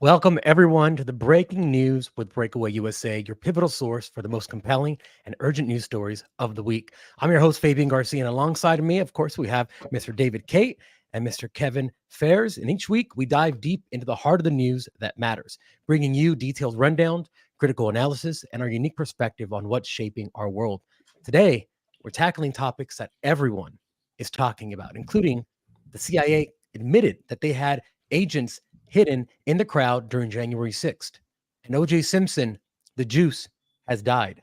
Welcome, everyone, to the breaking news with Breakaway USA, your pivotal source for the most compelling and urgent news stories of the week. I'm your host, Fabian Garcia, and alongside me, of course, we have Mr. David Kate and Mr. Kevin Fairs. And each week, we dive deep into the heart of the news that matters, bringing you detailed rundowns, critical analysis, and our unique perspective on what's shaping our world. Today, we're tackling topics that everyone is talking about, including the CIA admitted that they had agents hidden in the crowd during January 6th. And OJ Simpson, the juice, has died.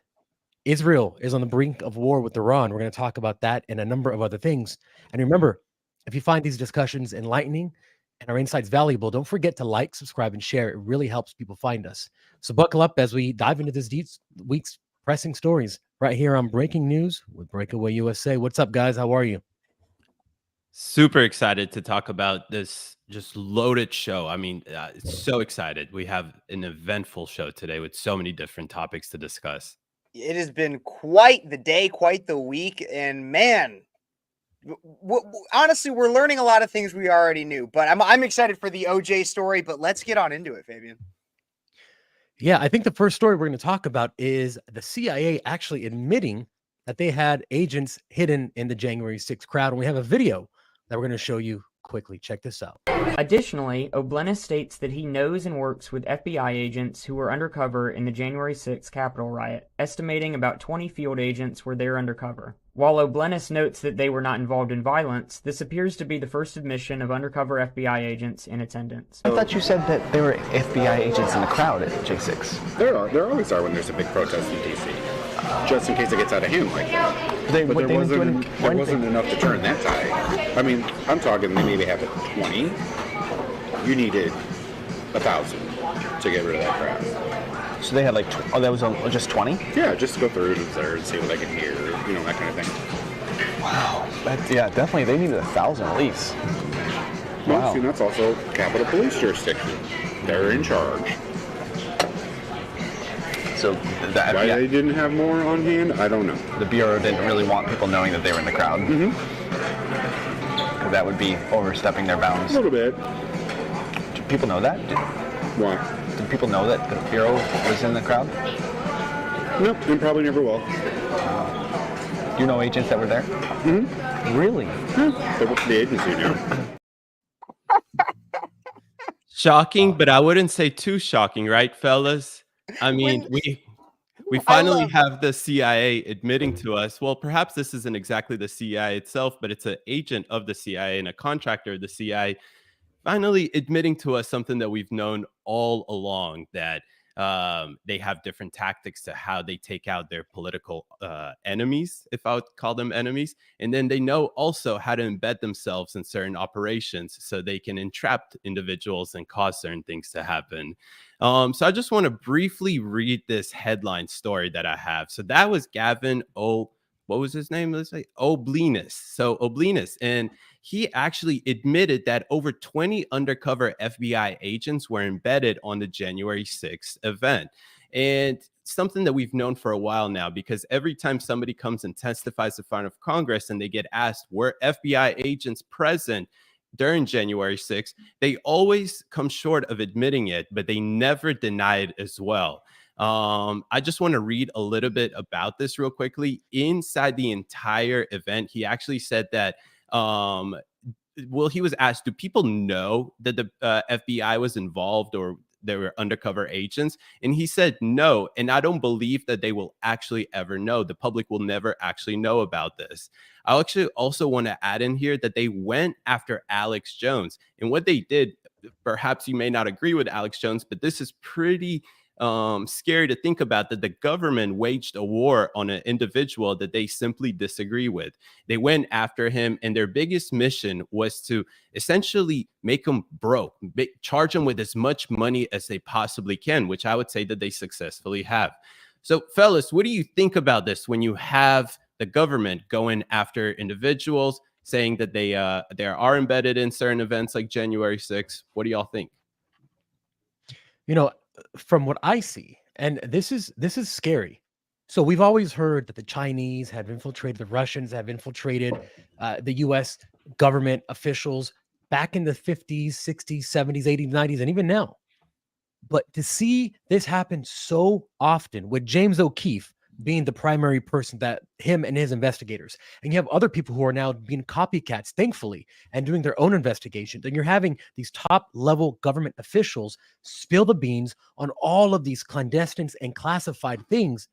Israel is on the brink of war with Iran. We're going to talk about that and a number of other things. And remember, if you find these discussions enlightening and our insights valuable, don't forget to like, subscribe, and share. It really helps people find us. So buckle up as we dive into this week's pressing stories right here on Breaking News with Breakaway USA. What's up, guys? How are you? Super excited to talk about this just loaded show. So excited. We have an eventful show today with so many different topics to discuss. It has been quite the day, quite the week, and man, honestly, we're learning a lot of things we already knew. But I'm excited for the OJ story. But let's get on into it, Fabian. Yeah, I think the first story we're going to talk about is the CIA actually admitting that they had agents hidden in the January 6th crowd. And we have a video that we're going to show you quickly. Check this out. Additionally, O'Bleness states that he knows and works with FBI agents who were undercover in the January 6th Capitol riot, estimating about 20 field agents were there undercover. While O'Bleness notes that they were not involved in violence, this appears to be the first admission of undercover FBI agents in attendance. I thought you said that there were FBI agents in the crowd at J6. There always are when there's a big protest in D.C. Just in case it gets out of hand like that. But there wasn't enough to turn that tide. I mean, I'm talking they maybe have 20. You needed 1,000 to get rid of that crowd. So they had like, that was just 20? Yeah, just to go through there and see what I can hear, that kind of thing. Wow. Yeah, definitely. They needed 1,000 at least. Well, Wow. see, that's also Capitol Police jurisdiction. They're in charge. So Why they didn't have more on hand, I don't know. The Bureau didn't really want people knowing that they were in the crowd. Mm-hmm. Because that would be overstepping their A bounds. little bit. Do people know that? Why? Did people know that the Bureau was in the crowd? Nope, and probably never will. You know agents that were there? Mm-hmm. Really? They work for the agency now. Shocking, but I wouldn't say too shocking, right, fellas? I mean, we finally have the CIA admitting to us, well, perhaps this isn't exactly the CIA itself, but it's an agent of the CIA and a contractor of the CIA finally admitting to us something that we've known all along, that they have different tactics to how they take out their political enemies, if I would call them enemies. And then they know also how to embed themselves in certain operations so they can entrap individuals and cause certain things to happen. So I just want to briefly read this headline story that I have. So that was Gavin what was his name? Let's say O'Bleness. So O'Bleness, and he actually admitted that over 20 undercover FBI agents were embedded on the January 6th event. And something that we've known for a while now, because every time somebody comes and testifies in front of Congress and they get asked, were FBI agents present during January 6th, they always come short of admitting it, but they never deny it as well. I just want to read a little bit about this real quickly. Inside the entire event, he actually said that, he was asked, do people know that the FBI was involved or they were undercover agents? And he said no. And I don't believe that they will actually ever know. The public will never actually know about this. I actually also want to add in here that they went after Alex Jones. And what they did, perhaps you may not agree with Alex Jones, but this is pretty scary to think about, that the government waged a war on an individual that they simply disagree with. They went after him, and their biggest mission was to essentially make him broke, charge him with as much money as they possibly can, which I would say that they successfully have. So, fellas, what do you think about this when you have the government going after individuals, saying that they are embedded in certain events like January 6th? What do y'all think? From what I see, and this is scary. So we've always heard that the Chinese have infiltrated, the Russians have infiltrated the U.S. government officials back in the 50s, 60s, 70s, 80s, 90s, and even now. But to see this happen so often with James O'Keefe being the primary person, that him and his investigators, and you have other people who are now being copycats, thankfully, and doing their own investigations, and you're having these top level government officials spill the beans on all of these clandestine and classified things.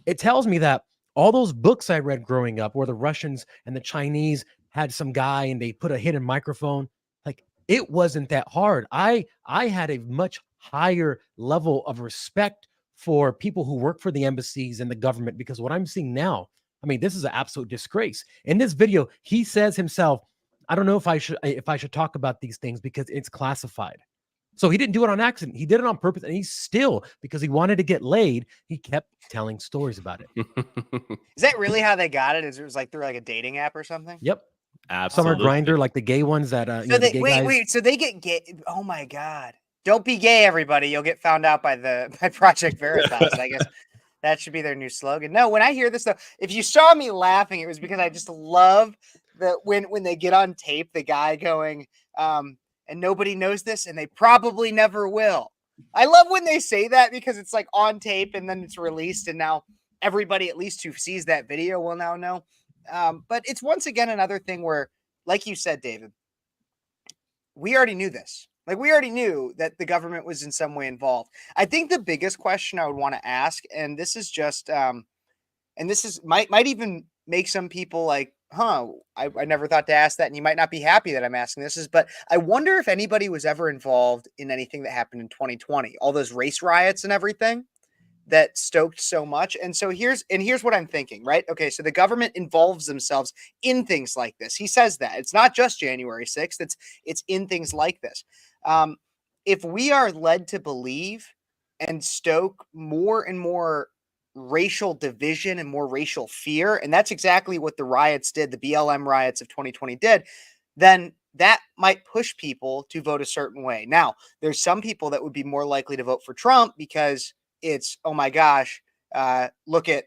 It tells me that all those books I read growing up, where the Russians and the Chinese had some guy and they put a hidden microphone, like, it wasn't that hard. I had a much higher level of respect for people who work for the embassies and the government, because what I'm seeing now, I mean, this is an absolute disgrace. In this video, he says himself, I don't know if I should talk about these things because it's classified. So he didn't do it on accident. He did it on purpose, and he still, because he wanted to get laid, he kept telling stories about it. Is that really how they got it? Is it was like through like a dating app or something? Yep. Absolutely. Summer Grinder, like the gay ones that So the they gay wait, guys. wait. So they get gay. Oh my god! Don't be gay, everybody. You'll get found out by Project Veritas. I guess that should be their new slogan. No, when I hear this though, if you saw me laughing, it was because I just love that when they get on tape, the guy going, and nobody knows this, and they probably never will. I love when they say that because it's like on tape and then it's released, and now everybody, at least who sees that video, will now know. But it's once again another thing where, like you said, David, we already knew this. Like, we already knew that the government was in some way involved. I think the biggest question I would want to ask, and this is just, and this is might even make some people like, I never thought to ask that, and you might not be happy that I'm asking this, but I wonder if anybody was ever involved in anything that happened in 2020, all those race riots and everything that stoked so much. And so here's what I'm thinking, right? Okay, so the government involves themselves in things like this. He says that it's not just January 6th, it's in things like this. If we are led to believe and stoke more and more racial division and more racial fear, and that's exactly what the riots did, the BLM riots of 2020 did, then that might push people to vote a certain way. Now, there's some people that would be more likely to vote for Trump because it's, oh my gosh, look at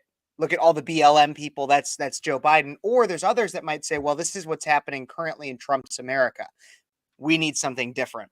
all the BLM people, that's Joe Biden. Or there's others that might say, well, this is what's happening currently in Trump's America. We need something different.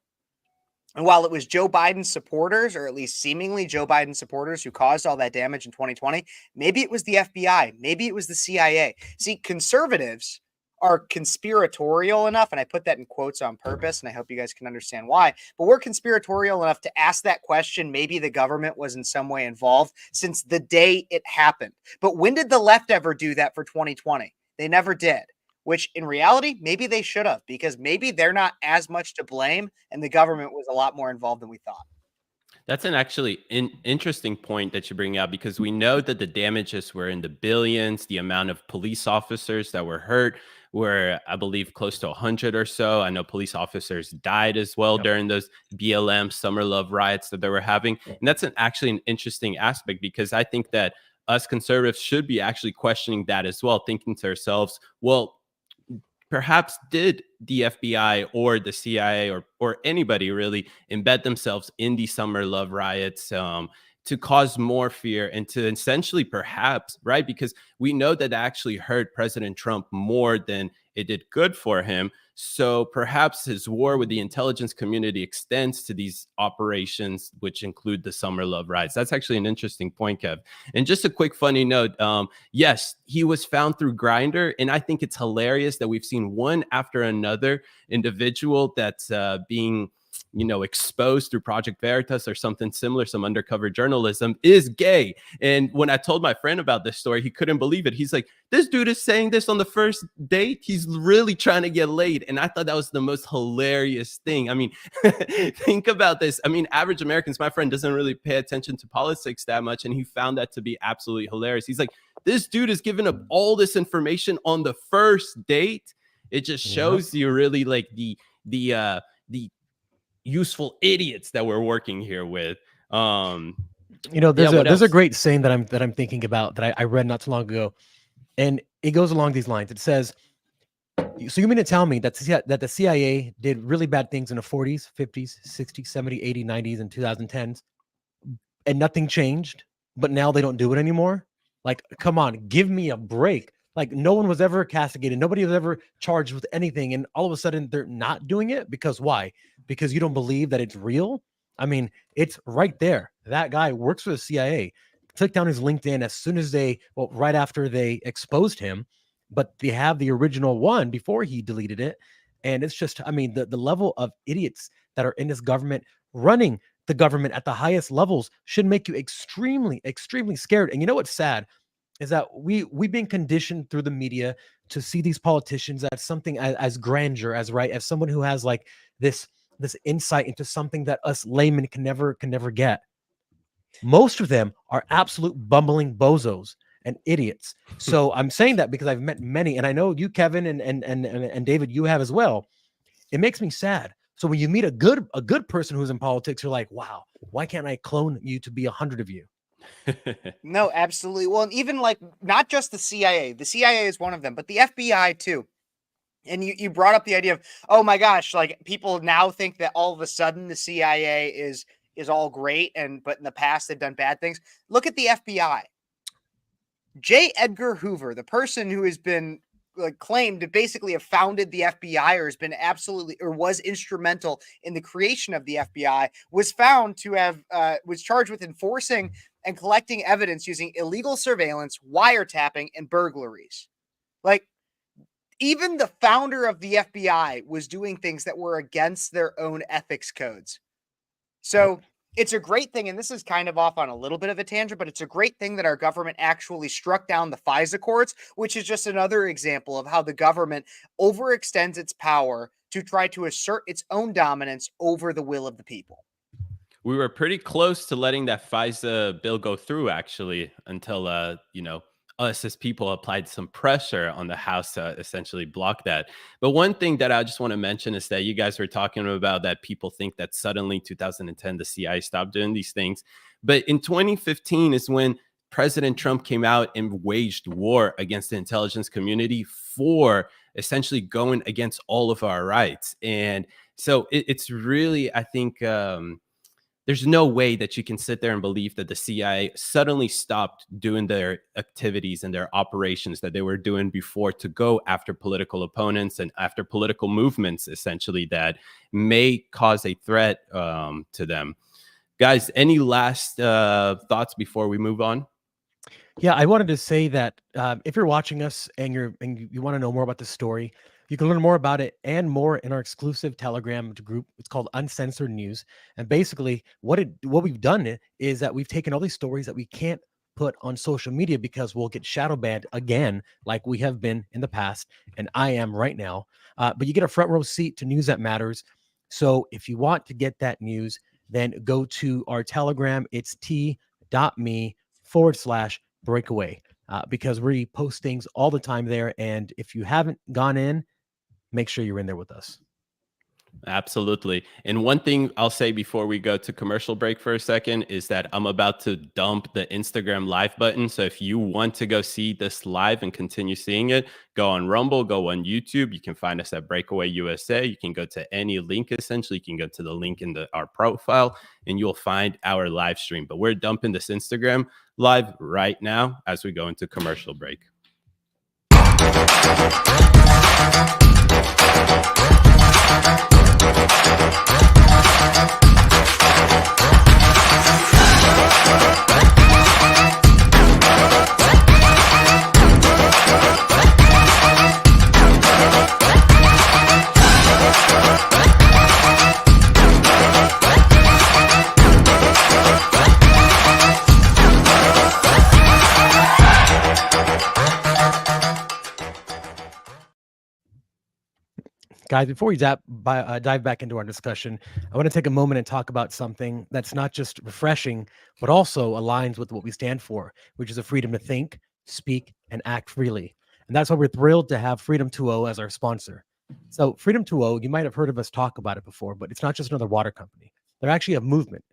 And while it was Joe Biden's supporters, or at least seemingly Joe Biden's supporters, who caused all that damage in 2020, maybe it was the FBI, maybe it was the CIA. See, conservatives are conspiratorial enough, and I put that in quotes on purpose, and I hope you guys can understand why, but we're conspiratorial enough to ask that question, maybe the government was in some way involved, since the day it happened. But when did the left ever do that for 2020? They never did. Which in reality, maybe they should have, because maybe they're not as much to blame and the government was a lot more involved than we thought. That's an actually interesting point that you bring out, because we know that the damages were in the billions. The amount of police officers that were hurt were, I believe, close to 100 or so. I know police officers died as well during those BLM Summer Love riots that they were having. And that's actually an interesting aspect, because I think that us conservatives should be actually questioning that as well, thinking to ourselves, well, perhaps did the FBI or the CIA or anybody really embed themselves in the Summer Love riots to cause more fear and to essentially perhaps, right? Because we know that actually hurt President Trump more than it did good for him. So perhaps his war with the intelligence community extends to these operations, which include the Summer Love riots. That's actually an interesting point, Kev. And just a quick funny note. Yes, he was found through Grindr. And I think it's hilarious that we've seen one after another individual that's being exposed through Project Veritas or something similar, some undercover journalism, is gay. And when I told my friend about this story, he couldn't believe it. He's like, this dude is saying this on the first date. He's really trying to get laid. And I thought that was the most hilarious thing. I mean, think about this. I mean, average Americans, my friend doesn't really pay attention to politics that much. And he found that to be absolutely hilarious. He's like, this dude is giving up all this information on the first date. It just shows you really like the useful idiots that we're working here with. There's a great saying that I'm thinking about that I read not too long ago, and it goes along these lines. It says, so you mean to tell me that the CIA did really bad things in the 40s, 50s, 60s, 70s, 80s, 90s, and 2010s, and nothing changed, but now they don't do it anymore? Like, come on, give me a break. Like, no one was ever castigated. Nobody was ever charged with anything. And all of a sudden they're not doing it because why? Because you don't believe that it's real. I mean, it's right there. That guy works for the CIA. Took down his LinkedIn as soon as right after they exposed him, but they have the original one before he deleted it. And it's just, I mean, the level of idiots that are in this government running the government at the highest levels should make you extremely, extremely scared. And you know what's sad is that we've been conditioned through the media to see these politicians as something as grandeur, as someone who has like this insight into something that us laymen can never get. Most of them are absolute bumbling bozos and idiots. So I'm saying that because I've met many, and I know you, Kevin, and David, you have as well. It makes me sad. So when you meet a good person who's in politics, you're like, wow, why can't I clone you to be 100 of you? No, absolutely. Well, and even like not just the CIA. The CIA is one of them, but the FBI too. And you brought up the idea of, oh my gosh, like people now think that all of a sudden the CIA is all great, but in the past they've done bad things. Look at the FBI. J. Edgar Hoover, the person who has been claimed to basically have founded the FBI or has been was instrumental in the creation of the FBI, was found to have was charged with enforcing and collecting evidence using illegal surveillance, wiretapping, and burglaries. Like, even the founder of the FBI was doing things that were against their own ethics codes. So it's a great thing, and this is kind of off on a little bit of a tangent, but it's a great thing that our government actually struck down the FISA courts, which is just another example of how the government overextends its power to try to assert its own dominance over the will of the people. We were pretty close to letting that FISA bill go through, actually, until us as people applied some pressure on the House to essentially block that. But one thing that I just want to mention is that you guys were talking about that people think that suddenly 2010 the CIA stopped doing these things. But in 2015 is when President Trump came out and waged war against the intelligence community for essentially going against all of our rights. And so it's really, I think, there's no way that you can sit there and believe that the CIA suddenly stopped doing their activities and their operations that they were doing before to go after political opponents and after political movements, essentially, that may cause a threat to them. Guys, any last thoughts before we move on? Yeah, I wanted to say that if you're watching us and you want to know more about this story, you can learn more about it and more in our exclusive Telegram group. It's called Uncensored News. And basically, what we've done is that we've taken all these stories that we can't put on social media because we'll get shadow banned again, like we have been in the past, and I am right now. But you get a front row seat to news that matters. So if you want to get that news, then go to our Telegram. It's t.me/breakaway. Because we post things all the time there. And if you haven't gone in, make sure you're in there with us. Absolutely. And one thing I'll say before we go to commercial break for a second is that I'm about to dump the Instagram live button. So if you want to go see this live and continue seeing it, go on Rumble, go on YouTube. You can find us at Breakaway USA. You can go to any link, essentially. You can go to the link in our profile and you'll find our live stream. But we're dumping this Instagram live right now as we go into commercial break. Guys, before we dive back into our discussion, I want to take a moment and talk about something that's not just refreshing, but also aligns with what we stand for, which is the freedom to think, speak, and act freely. And that's why we're thrilled to have Freedom 2.0 as our sponsor. So Freedom 2.0, you might have heard of us talk about it before, but it's not just another water company. They're actually a movement,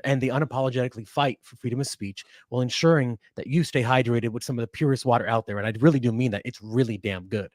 and they unapologetically fight for freedom of speech while ensuring that you stay hydrated with some of the purest water out there. And I really do mean that. It's really damn good.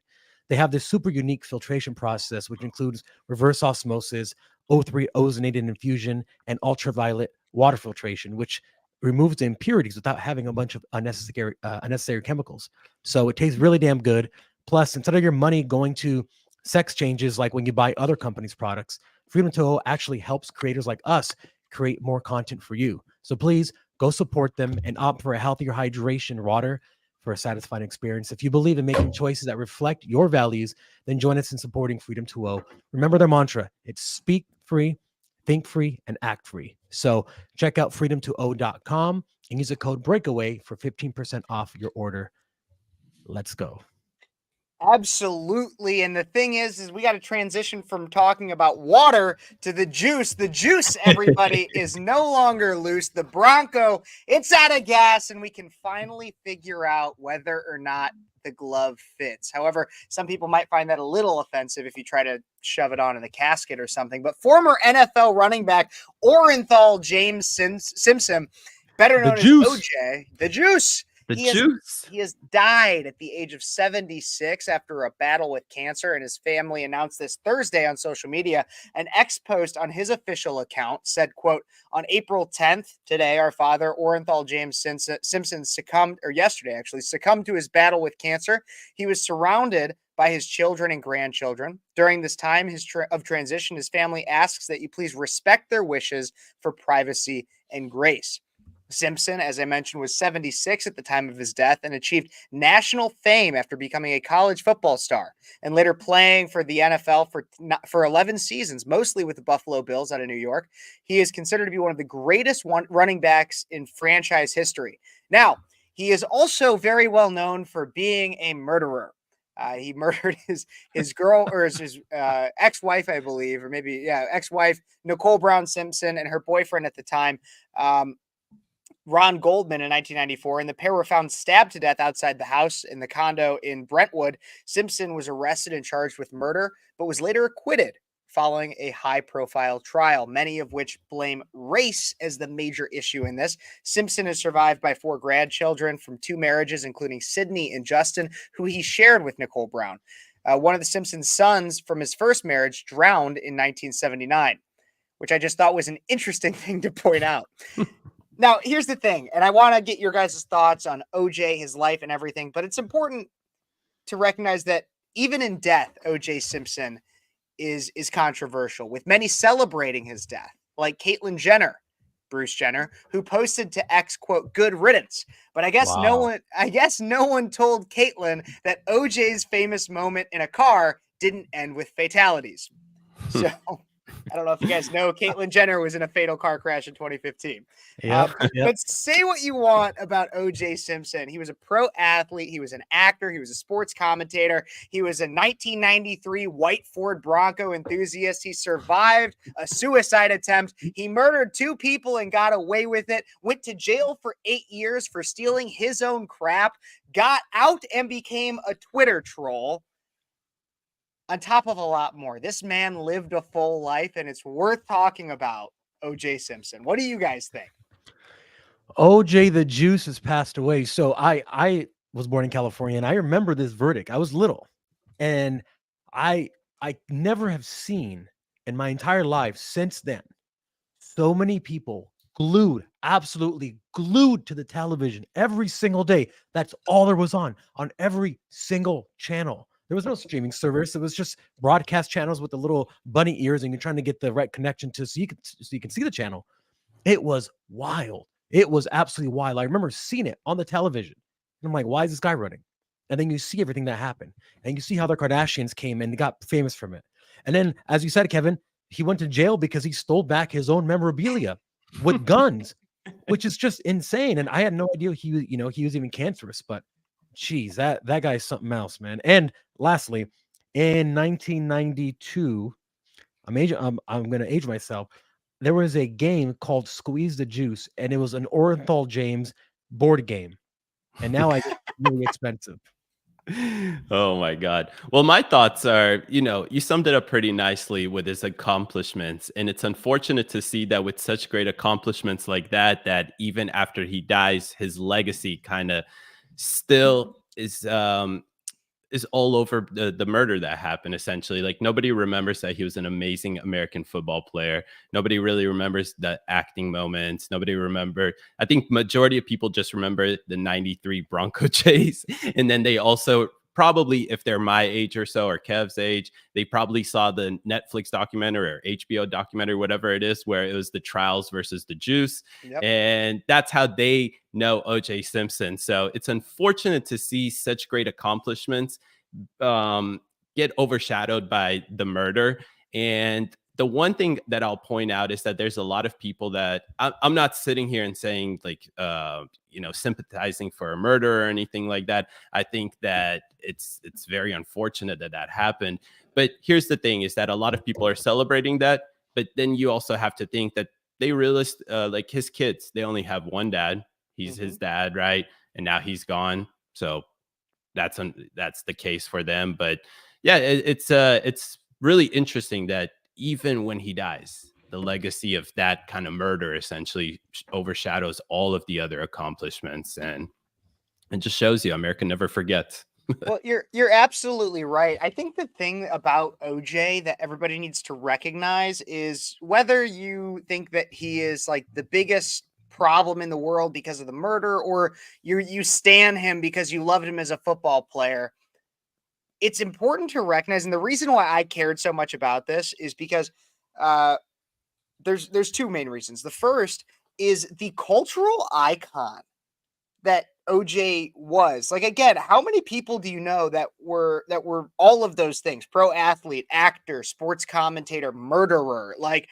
They have this super unique filtration process, which includes reverse osmosis, O3 ozonated infusion, and ultraviolet water filtration, which removes the impurities without having a bunch of unnecessary chemicals. So it tastes really damn good. Plus, instead of your money going to sex changes like when you buy other companies' products, Freedom 2.0 actually helps creators like us create more content for you. So please go support them and opt for a healthier hydration water for a satisfying experience. If you believe in making choices that reflect your values, then join us in supporting Freedom 2.0. Remember their mantra, it's speak free, think free, and act free. So check out freedom20.com and use the code Breakaway for 15% off your order. Let's go. Absolutely. And the thing is we got to transition from talking about water to the juice. The juice, everybody, is no longer loose. The Bronco, it's out of gas, and we can finally figure out whether or not the glove fits. However, some people might find that a little offensive if you try to shove it on in the casket or something. But former NFL running back Orenthal James Simpson, better known as OJ, the juice. He has died at the age of 76 after a battle with cancer, and his family announced this Thursday on social media. An X post on his official account said, quote, on April 10th, today, our father, Orenthal James Simpson, succumbed to his battle with cancer. He was surrounded by his children and grandchildren. During this time of transition, his family asks that you please respect their wishes for privacy and grace. Simpson, as I mentioned, was 76 at the time of his death and achieved national fame after becoming a college football star and later playing for the NFL for 11 seasons, mostly with the Buffalo Bills out of New York. He is considered to be one of the greatest running backs in franchise history. Now, he is also very well known for being a murderer. He murdered his girl or his ex-wife, I believe, or maybe, ex-wife, Nicole Brown Simpson, and her boyfriend at the time, Ron Goldman, in 1994, and the pair were found stabbed to death outside the house in the condo in Brentwood. Simpson was arrested and charged with murder, but was later acquitted following a high-profile trial, many of which blame race as the major issue in this. Simpson is survived by 4 grandchildren from 2 marriages, including Sydney and Justin, who he shared with Nicole Brown. One of the Simpson sons from his first marriage drowned in 1979, which I just thought was an interesting thing to point out. Now, here's the thing, and I want to get your guys' thoughts on OJ, his life, and everything, but it's important to recognize that even in death, OJ Simpson is controversial, with many celebrating his death, like Caitlyn Jenner, Bruce Jenner, who posted to X, quote, good riddance. But I guess no one told Caitlyn that OJ's famous moment in a car didn't end with fatalities. So I don't know if you guys know, Caitlyn Jenner was in a fatal car crash in 2015. But say what you want about O.J. Simpson. He was a pro athlete. He was an actor. He was a sports commentator. He was a 1993 white Ford Bronco enthusiast. He survived a suicide attempt. He murdered 2 people and got away with it. Went to jail for 8 years for stealing his own crap. Got out and became a Twitter troll. On top of a lot more, this man lived a full life, and it's worth talking about. O.J. Simpson. What do you guys think? OJ the Juice has passed away. So I was born in California, and I remember this verdict. I was little, and I never have seen in my entire life since then so many people absolutely glued to the television every single day. That's all there was on every single channel. There was no streaming service. It was just broadcast channels with the little bunny ears, and you're trying to get the right connection so you can see the channel. It was wild. It was absolutely wild. I remember seeing it on the television. And I'm like, why is this guy running? And then you see everything that happened. And you see how the Kardashians came and got famous from it. And then, as you said, Kevin, he went to jail because he stole back his own memorabilia with guns, which is just insane. And I had no idea he was even cancerous, but geez, that guy's something else, man. And lastly, in 1992, I'm going to age myself. There was a game called Squeeze the Juice, and it was an Orenthal James board game. And now it's really expensive. Oh my God. Well, my thoughts are, you summed it up pretty nicely with his accomplishments. And it's unfortunate to see that with such great accomplishments like that even after he dies, his legacy kind of still is all over the murder that happened. Essentially, like, nobody remembers that he was an amazing American football player. Nobody really remembers the acting moments. Nobody remembered. I think majority of people just remember the 93 Bronco chase, and then they also probably, if they're my age or so, or Kev's age, they probably saw the Netflix documentary or HBO documentary, whatever it is, where it was the trials versus the juice. Yep. And that's how they know OJ Simpson. So it's unfortunate to see such great accomplishments get overshadowed by the murder. And the one thing that I'll point out is that there's a lot of people that I'm not sitting here and saying like, sympathizing for a murder or anything like that. I think that it's very unfortunate that that happened. But here's the thing is that a lot of people are celebrating that. But then you also have to think that they realized like his kids, they only have one dad. He's his dad, right? And now he's gone. So that's the case for them. But yeah, it's really interesting that even when he dies, the legacy of that kind of murder essentially overshadows all of the other accomplishments, and it just shows you America never forgets. Well, you're absolutely right. I think the thing about OJ that everybody needs to recognize is whether you think that he is like the biggest problem in the world because of the murder, or you stan him because you loved him as a football player. It's important to recognize, and the reason why I cared so much about this is because there's two main reasons. The first is the cultural icon that OJ was. Like, again, how many people do you know that were all of those things? Pro athlete, actor, sports commentator, murderer. Like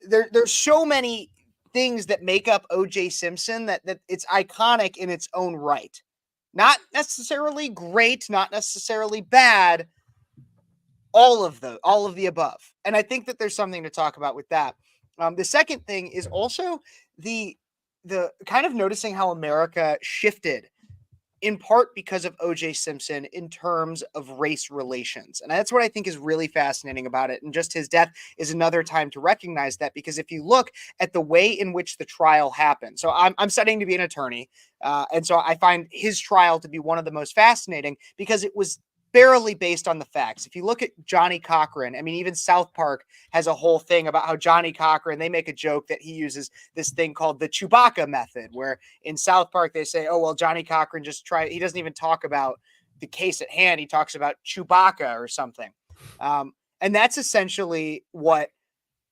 there's so many things that make up OJ Simpson that it's iconic in its own right. Not necessarily great, not necessarily bad, all of the above. And I think that there's something to talk about with that. The second thing is also the kind of noticing how America shifted in part because of OJ Simpson in terms of race relations. And that's what I think is really fascinating about it. And just his death is another time to recognize that, because if you look at the way in which the trial happened, so I'm studying to be an attorney. And so I find his trial to be one of the most fascinating because it was barely based on the facts. If you look at Johnny Cochran, I mean, even South Park has a whole thing about how Johnny Cochran, they make a joke that he uses this thing called the Chewbacca method, where in South Park they say, oh, well, Johnny Cochran he doesn't even talk about the case at hand. He talks about Chewbacca or something. And that's essentially what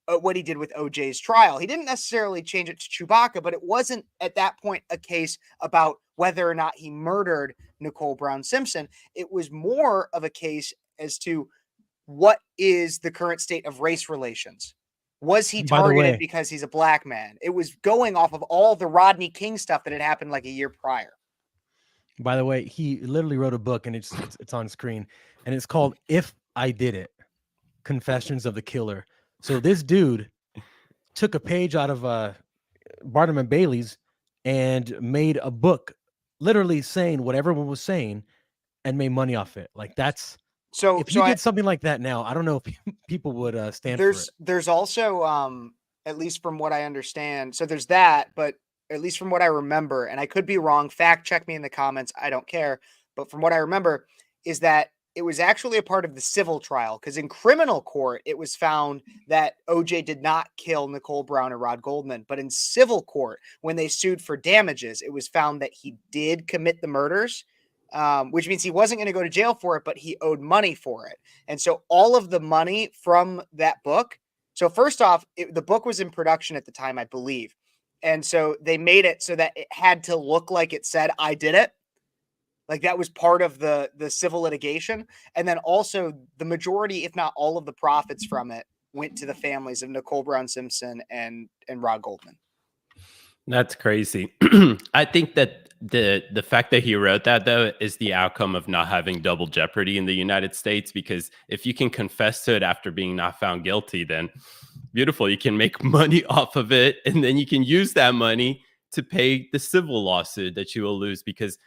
he did with OJ's trial. He didn't necessarily change it to Chewbacca, but it wasn't at that point a case about whether or not he murdered Nicole Brown Simpson. It was more of a case as to what is the current state of race relations. Was he targeted because he's a black man? It was going off of all the Rodney King stuff that had happened like a year prior. By the way, he literally wrote a book, and it's on screen, and it's called "If I Did It: Confessions of the Killer." So this dude took a page out of Barnum and Bailey's and made a book literally saying what everyone was saying and made money off it. Like, that's so if you did something like that now, I don't know if people would stand for it. There's also at least from what I understand, so there's that, but at least from what I remember, and I could be wrong, fact check me in the comments, I don't care, but from what I remember is that it was actually a part of the civil trial, because in criminal court, it was found that OJ did not kill Nicole Brown or Rod Goldman. But in civil court, when they sued for damages, it was found that he did commit the murders, which means he wasn't going to go to jail for it, but he owed money for it. And so all of the money from that book. So first off, the book was in production at the time, I believe. And so they made it so that it had to look like it said, I did it. Like, that was part of the civil litigation. And then also the majority, if not all of the profits from it, went to the families of Nicole Brown Simpson and Rod Goldman. That's crazy. I think that the fact that he wrote that, though, is the outcome of not having double jeopardy in the United States, because if you can confess to it after being not found guilty, then beautiful, you can make money off of it, and then you can use that money to pay the civil lawsuit that you will lose. Because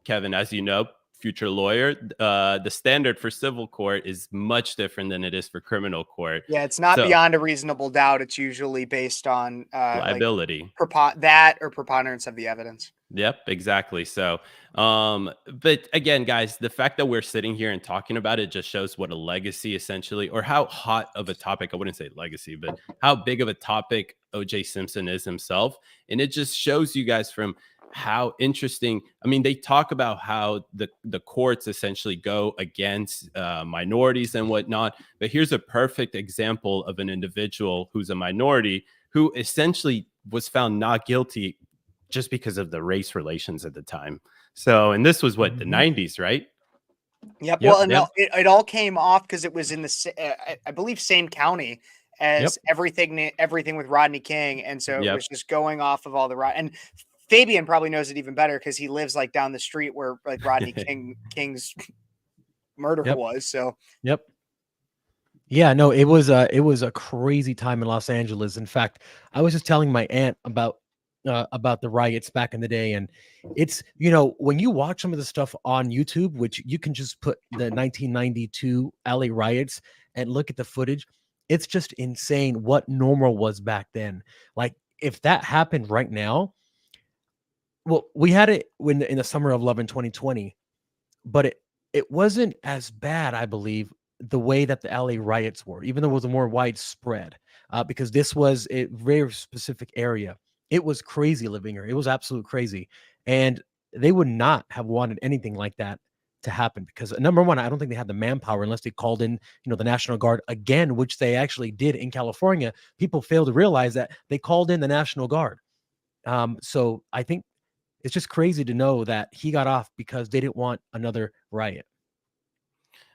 Kevin, as you know, future lawyer, the standard for civil court is much different than it is for criminal court. Yeah, it's not beyond a reasonable doubt. It's usually based on liability, that or preponderance of the evidence. Yep, exactly. So, but again, guys, the fact that we're sitting here and talking about it just shows what a legacy essentially, or how hot of a topic, I wouldn't say legacy, but how big of a topic OJ Simpson is himself. And it just shows you guys from how interesting. I mean, they talk about how the courts essentially go against minorities and whatnot. But here's a perfect example of an individual who's a minority who essentially was found not guilty just because of the race relations at the time. So, and this was what, the 90s, right? Yep. Yep. Well, and it all came off because it was in I believe, same county as everything with Rodney King, and so it was just going off of all the and Fabian probably knows it even better because he lives like down the street where like Rodney King's murder was. So yeah, no, it was a crazy time in Los Angeles. In fact, I was just telling my aunt about the riots back in the day, and it's, you know, when you watch some of the stuff on YouTube, which you can just put the 1992 LA riots and look at the footage, it's just insane what normal was back then. Like if that happened right now, well, we had it in the summer of love in 2020, but it wasn't as bad, I believe, the way that the LA riots were, even though it was a more widespread, because this was a very specific area. It was crazy living here. It was absolute crazy. And they would not have wanted anything like that to happen because, number one, I don't think they had the manpower unless they called in, you know, the National Guard again, which they actually did in California. People fail to realize that they called in the National Guard. So I think it's just crazy to know that he got off because they didn't want another riot.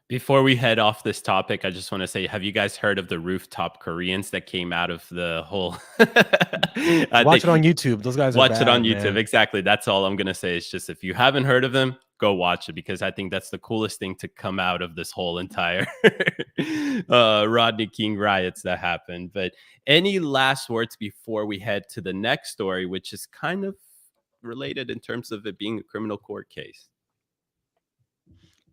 Before we head off this topic, I just want to say, have you guys heard of the rooftop Koreans that came out of the whole? Watch it on YouTube. Those guys watch are bad, it on YouTube. man. Exactly. That's all I'm going to say. It's just, if you haven't heard of them, go watch it, because I think that's the coolest thing to come out of this whole entire Rodney King riots that happened. But any last words before we head to the next story, which is kind of related in terms of it being a criminal court case?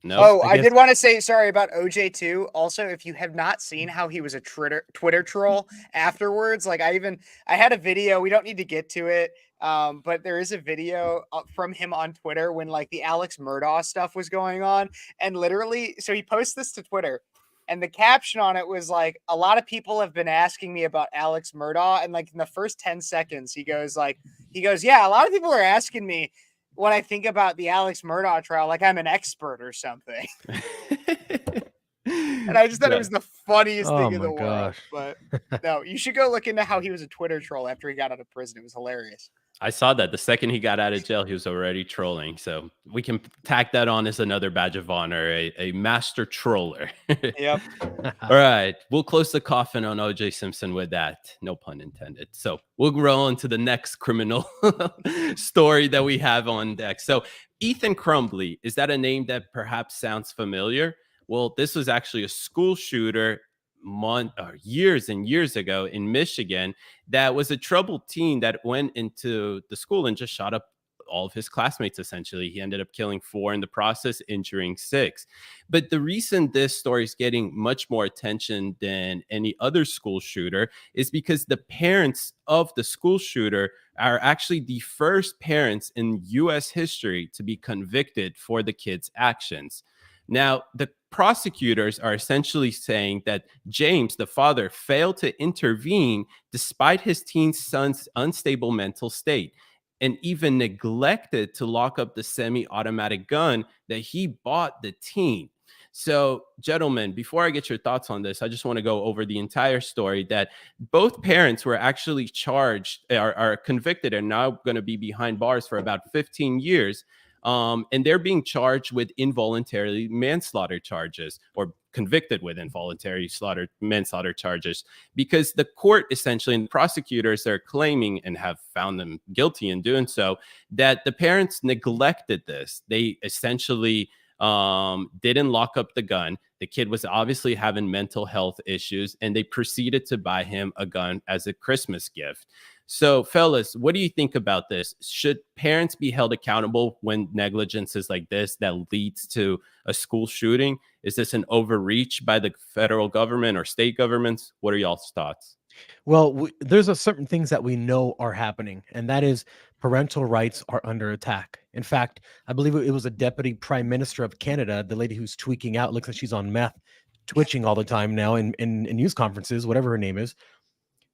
No. Oh, I did want to say sorry about OJ too. Also, if you have not seen how he was a Twitter troll afterwards, like I had a video. We don't need to get to it, but there is a video from him on Twitter when like the Alex Murdaugh stuff was going on, and literally, so he posts this to Twitter, and the caption on it was like, "A lot of people have been asking me about Alex Murdaugh," and like in the first 10 seconds, he goes, "Yeah, a lot of people are asking me when I think about the Alex Murdaugh trial, like I'm an expert or something." And I just thought it was the funniest thing in the world. But no, you should go look into how he was a Twitter troll after he got out of prison. It was hilarious. I saw that the second he got out of jail, he was already trolling. So we can tack that on as another badge of honor, a master troller. Yep. All right. We'll close the coffin on OJ Simpson with that. No pun intended. So we'll roll into the next criminal story that we have on deck. So Ethan Crumbley, is that a name that perhaps sounds familiar? Well, this was actually a school shooter years and years ago in Michigan that was a troubled teen that went into the school and just shot up all of his classmates. Essentially, he ended up killing 4 in the process, injuring 6. But the reason this story is getting much more attention than any other school shooter is because the parents of the school shooter are actually the first parents in U.S. history to be convicted for the kids' actions. Now, the prosecutors are essentially saying that James, the father, failed to intervene despite his teen son's unstable mental state, and even neglected to lock up the semi-automatic gun that he bought the teen. So, gentlemen, before I get your thoughts on this, I just want to go over the entire story that both parents were actually charged, are convicted, and now going to be behind bars for about 15 years. And they're being charged with involuntary manslaughter charges, or convicted with involuntary manslaughter charges, because the court essentially, and the prosecutors are claiming, and have found them guilty in doing so, that the parents neglected this. They essentially didn't lock up the gun. The kid was obviously having mental health issues, and they proceeded to buy him a gun as a Christmas gift. So, fellas, what do you think about this? Should parents be held accountable when negligence is like this that leads to a school shooting? Is this an overreach by the federal government or state governments? What are y'all's thoughts? Well, there's a certain things that we know are happening, and that is parental rights are under attack. In fact, I believe it was a deputy prime minister of Canada, the lady who's tweaking out, looks like she's on meth, twitching all the time now in news conferences, whatever her name is.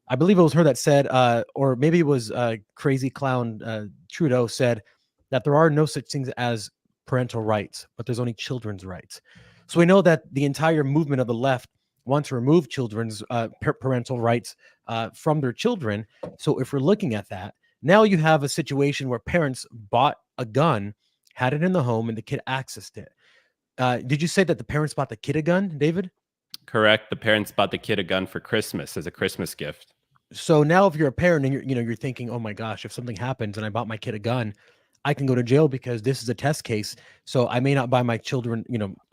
I believe it was her that said, or maybe it was crazy clown Trudeau said that there are no such things as parental rights, but there's only children's rights. So we know that the entire movement of the left wants to remove children's parental rights from their children. So if we're looking at that, now you have a situation where parents bought a gun, had it in the home, and the kid accessed it. Did you say that the parents bought the kid a gun, David? Correct. The parents bought the kid a gun for Christmas as a Christmas gift. So now if you're a parent and you're thinking, oh my gosh, if something happens and I bought my kid a gun, I can go to jail because this is a test case. So I may not buy my children,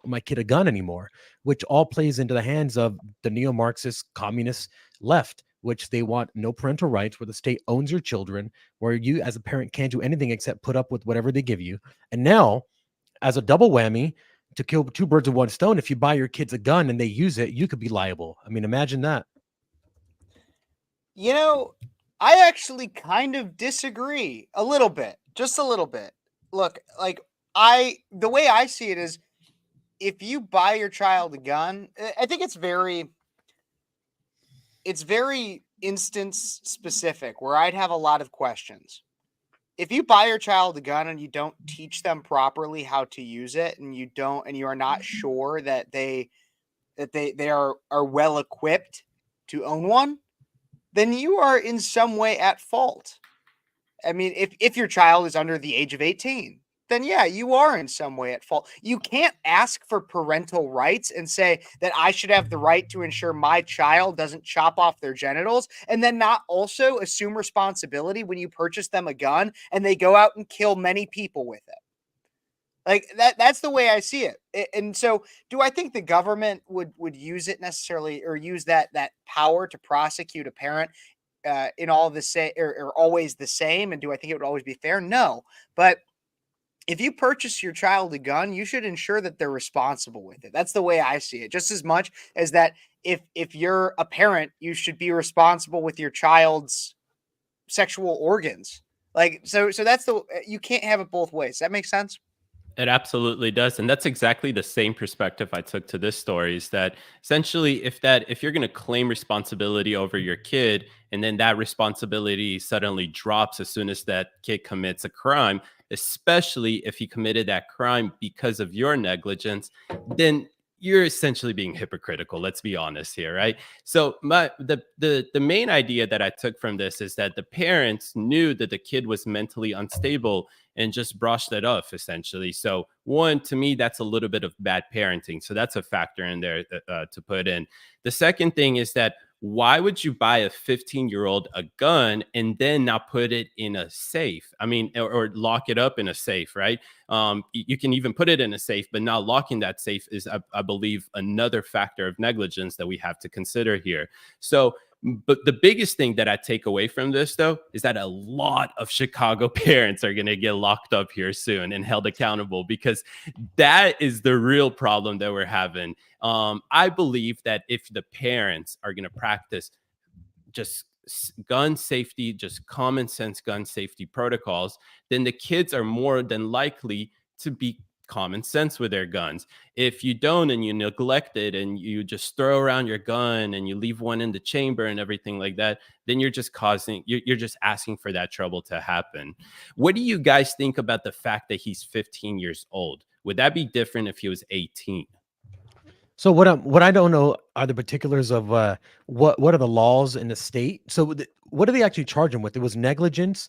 my kid a gun anymore, which all plays into the hands of the neo-Marxist communist left, which they want no parental rights, where the state owns your children, where you as a parent can't do anything except put up with whatever they give you. And now, as a double whammy, to kill two birds with one stone, if you buy your kids a gun and they use it, you could be liable. I mean, imagine that. I actually kind of disagree a little bit, just a little bit. Look, like the way I see it is, if you buy your child a gun, I think it's very instance specific, where I'd have a lot of questions. If you buy your child a gun and you don't teach them properly how to use it, and you are not sure that they are well equipped to own one, then you are in some way at fault. I mean, if your child is under the age of 18, then yeah, you are in some way at fault. You can't ask for parental rights and say that I should have the right to ensure my child doesn't chop off their genitals, and then not also assume responsibility when you purchase them a gun and they go out and kill many people with it. Like that's the way I see it. And so, do I think the government would use it necessarily, or use that power to prosecute a parent in all the same, or always the same? And do I think it would always be fair? No. But if you purchase your child a gun, you should ensure that they're responsible with it. That's the way I see it. Just as much as that, if you're a parent, you should be responsible with your child's sexual organs. Like, so that's you can't have it both ways. Does that make sense? It absolutely does. And that's exactly the same perspective I took to this story, is that essentially if you're going to claim responsibility over your kid, and then that responsibility suddenly drops as soon as that kid commits a crime, especially if he committed that crime because of your negligence, then you're essentially being hypocritical. Let's be honest here, right? So the main idea that I took from this is that the parents knew that the kid was mentally unstable and just brushed it off, essentially. So one, to me, that's a little bit of bad parenting. So that's a factor in there to put in. The second thing is that, why would you buy a 15-year-old a gun and then not put it in a safe? I mean, or lock it up in a safe, right? You can even put it in a safe, but not locking that safe is, I believe, another factor of negligence that we have to consider here. So, but the biggest thing that I take away from this, though, is that a lot of Chicago parents are going to get locked up here soon and held accountable, because that is the real problem that we're having. I believe that if the parents are going to practice just gun safety, just common sense gun safety protocols, then the kids are more than likely to be common sense with their guns. If you don't, and you neglect it, and you just throw around your gun and you leave one in the chamber and everything like that, then you're just you're just asking for that trouble to happen. What do you guys think about the fact that he's 15 years old? Would that be different if he was 18? So what I don't know are the particulars of what are the laws in the state. So what do they actually charge him with? It was negligence.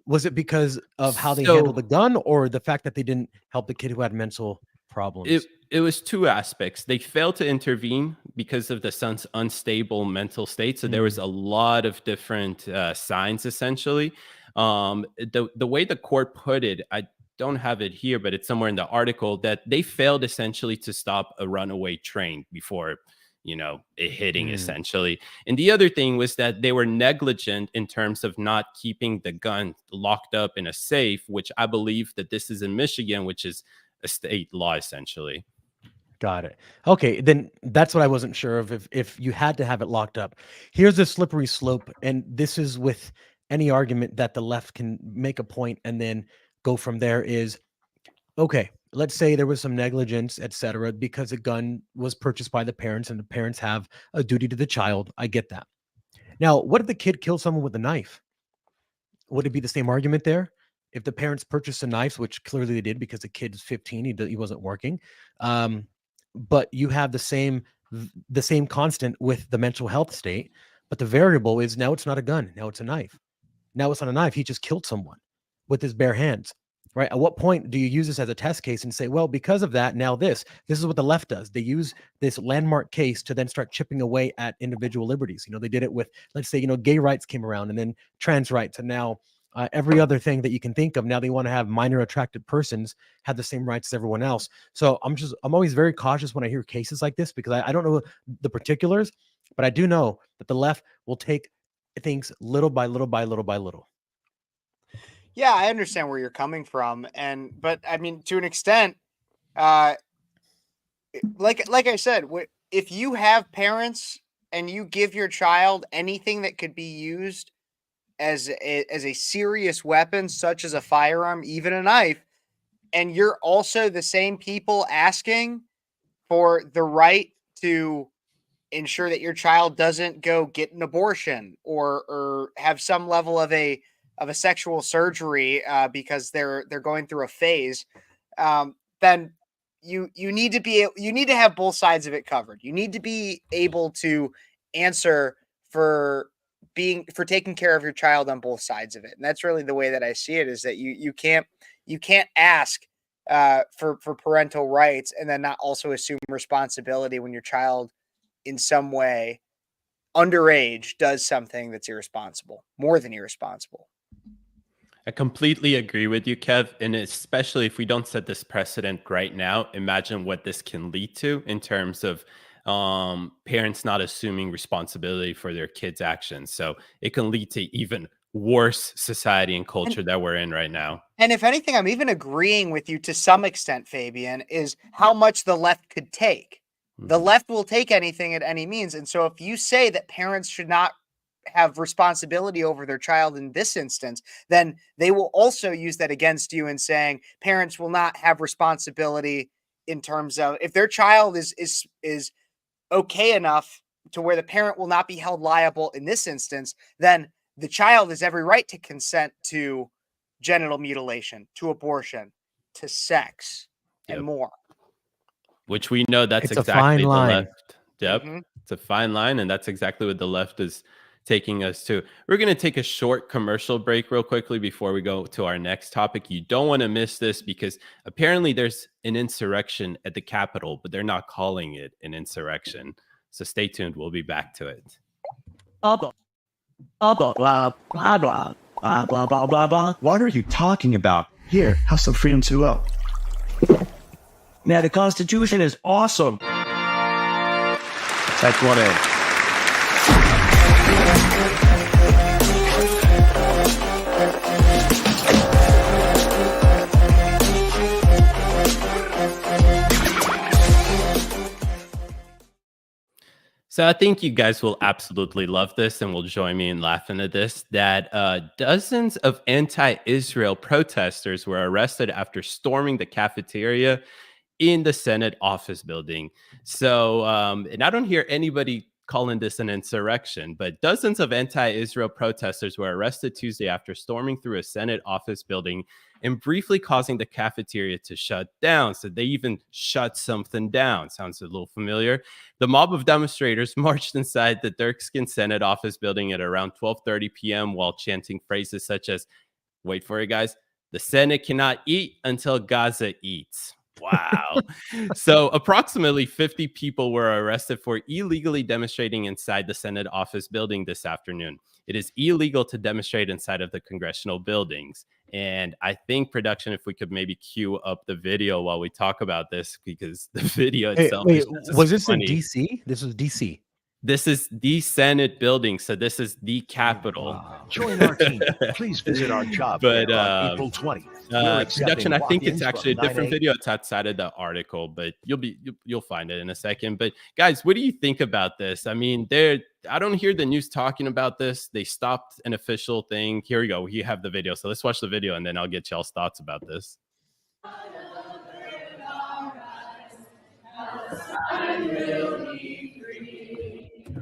Was it because of how they handled the gun, or the fact that they didn't help the kid who had mental problems? It was two aspects. They failed to intervene because of the son's unstable mental state. So there was a lot of different signs, essentially. The way the court put it, I don't have it here, but it's somewhere in the article, that they failed essentially to stop a runaway train before it hitting, essentially. And the other thing was that they were negligent in terms of not keeping the gun locked up in a safe, which I believe that this is in Michigan, which is a state law, essentially. Got it. Okay, then that's what I wasn't sure of, if you had to have it locked up. Here's a slippery slope, and this is with any argument that the left can make a point and then go from there, is, okay, let's say there was some negligence, etc., because a gun was purchased by the parents, and the parents have a duty to the child. I get that. Now, what if the kid killed someone with a knife? Would it be the same argument there? If the parents purchased a knife, which clearly they did because the kid is 15, he wasn't working, but you have the same constant with the mental health state, but the variable is now it's not a gun, now it's a knife. Now it's not a knife. He just killed someone with his bare hands, right? At what point do you use this as a test case and say, well, because of that, now this is what the left does. They use this landmark case to then start chipping away at individual liberties. They did it with, let's say, gay rights came around, and then trans rights, and now every other thing that you can think of. Now they want to have minor attracted persons have the same rights as everyone else. So I'm always very cautious when I hear cases like this, because I don't know the particulars, but I do know that the left will take things little by little by little by little. Yeah, I understand where you're coming from, but I mean, to an extent, like I said, if you have parents and you give your child anything that could be used as a serious weapon, such as a firearm, even a knife, and you're also the same people asking for the right to ensure that your child doesn't go get an abortion or have some level of a sexual surgery because they're going through a phase, then you need to have both sides of it covered. You need to be able to answer for taking care of your child on both sides of it. And that's really the way that I see it, is that you can't ask for parental rights and then not also assume responsibility when your child in some way underage does something that's irresponsible, more than irresponsible. I completely agree with you, Kev. And especially if we don't set this precedent right now, imagine what this can lead to in terms of parents not assuming responsibility for their kids' actions. So it can lead to even worse society and culture that we're in right now. And if anything, I'm even agreeing with you to some extent, Fabian, is how much the left could take. The left will take anything at any means. And so if you say that parents should not have responsibility over their child in this instance, then they will also use that against you in saying parents will not have responsibility in terms of if their child is okay enough to where the parent will not be held liable in this instance, then the child has every right to consent to genital mutilation, to abortion, to sex, and more. Which we know that's It's a exactly fine the line. left. Yep. It's a fine line, and that's exactly what the left is taking us to. We're going to take a short commercial break real quickly before we go to our next topic. You don't want to miss this because apparently there's an insurrection at the Capitol, but they're not calling it an insurrection. So stay tuned. We'll be back to it. Blah, blah, blah, blah, blah, blah, blah, blah, blah, blah, blah. What are you talking about? Here, have some freedom to go. Man, the Constitution is awesome. Type 1A. So I think you guys will absolutely love this and will join me in laughing at this, that dozens of anti-Israel protesters were arrested after storming the cafeteria in the Senate office building. So, and I don't hear anybody calling this an insurrection, but dozens of anti-Israel protesters were arrested Tuesday after storming through a Senate office building and briefly causing the cafeteria to shut down. So they even shut something down. Sounds a little familiar. The mob of demonstrators marched inside the Dirkskin Senate office building at around 12:30 p.m. while chanting phrases such as, wait for it, guys, the Senate cannot eat until Gaza eats. Wow. So approximately 50 people were arrested for illegally demonstrating inside the Senate office building this afternoon. It is illegal to demonstrate inside of the congressional buildings. And I think, production, if we could maybe cue up the video while we talk about this, because the video itself was this funny. In DC? This was DC. This is the Senate building, so this is the Capitol. Wow. Join our team. Please visit our job fair on April 20th. Production, I think it's actually a different video. It's outside of the article, but you'll find it in a second. But guys, what do you think about this? I mean, I don't hear the news talking about this. They stopped an official thing. Here we go. You have the video. So let's watch the video, and then I'll get y'all's thoughts about this.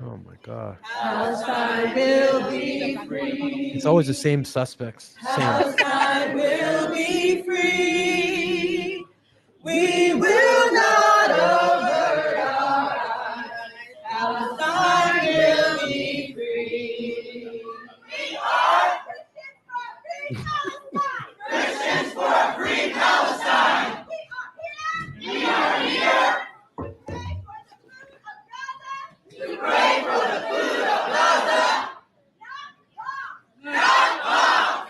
Oh my God. Palestine will be free. It's always the same suspects. Same. Palestine will be free. We will not avert our eyes. Palestine will be free. We are Christians for a free Palestine. We are here. To pray for the food of Gaza. Not bomb.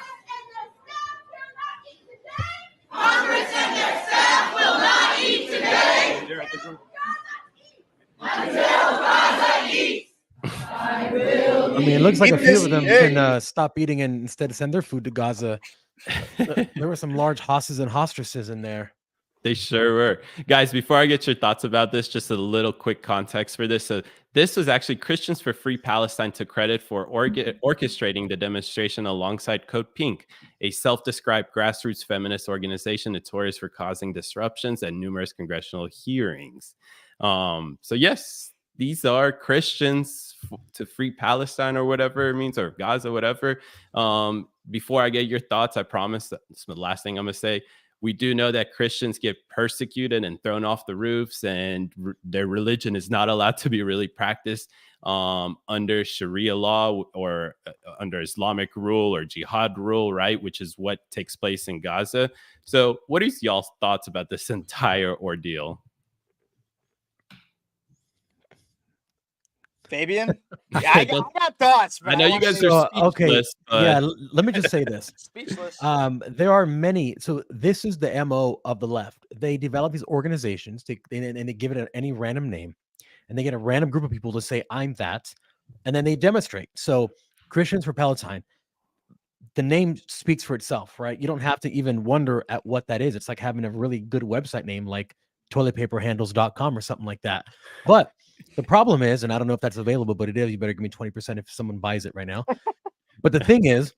Congress and their staff will not eat today. Until Gaza eats. I mean, it looks like a few of them Hey. can stop eating and instead send their food to Gaza. There were some large hosses and hostresses in there. They sure were. Guys, before I get your thoughts about this, just a little quick context for this. So this was actually Christians for Free Palestine took credit for orchestrating the demonstration alongside Code Pink, a self-described grassroots feminist organization notorious for causing disruptions at numerous congressional hearings. So yes, these are Christians to Free Palestine or whatever it means, or Gaza, whatever. Before I get your thoughts, I promise that's the last thing I'm going to say. We do know that Christians get persecuted and thrown off the roofs, and their religion is not allowed to be really practiced under Sharia law or under Islamic rule or jihad rule, right? Which is what takes place in Gaza. So what is y'all's thoughts about this entire ordeal? Fabian? Yeah, I got thoughts. But I know you guys are speechless. Okay, yeah. Let me just say this. Speechless. There are many. So this is the MO of the left. They develop these organizations, and they give it any random name, and they get a random group of people to say, "I'm that," and then they demonstrate. So Christians for Palestine. The name speaks for itself, right? You don't have to even wonder at what that is. It's like having a really good website name like toiletpaperhandles.com or something like that. But the problem is, and I don't know if that's available, but it is, you better give me 20% if someone buys it right now. But the thing is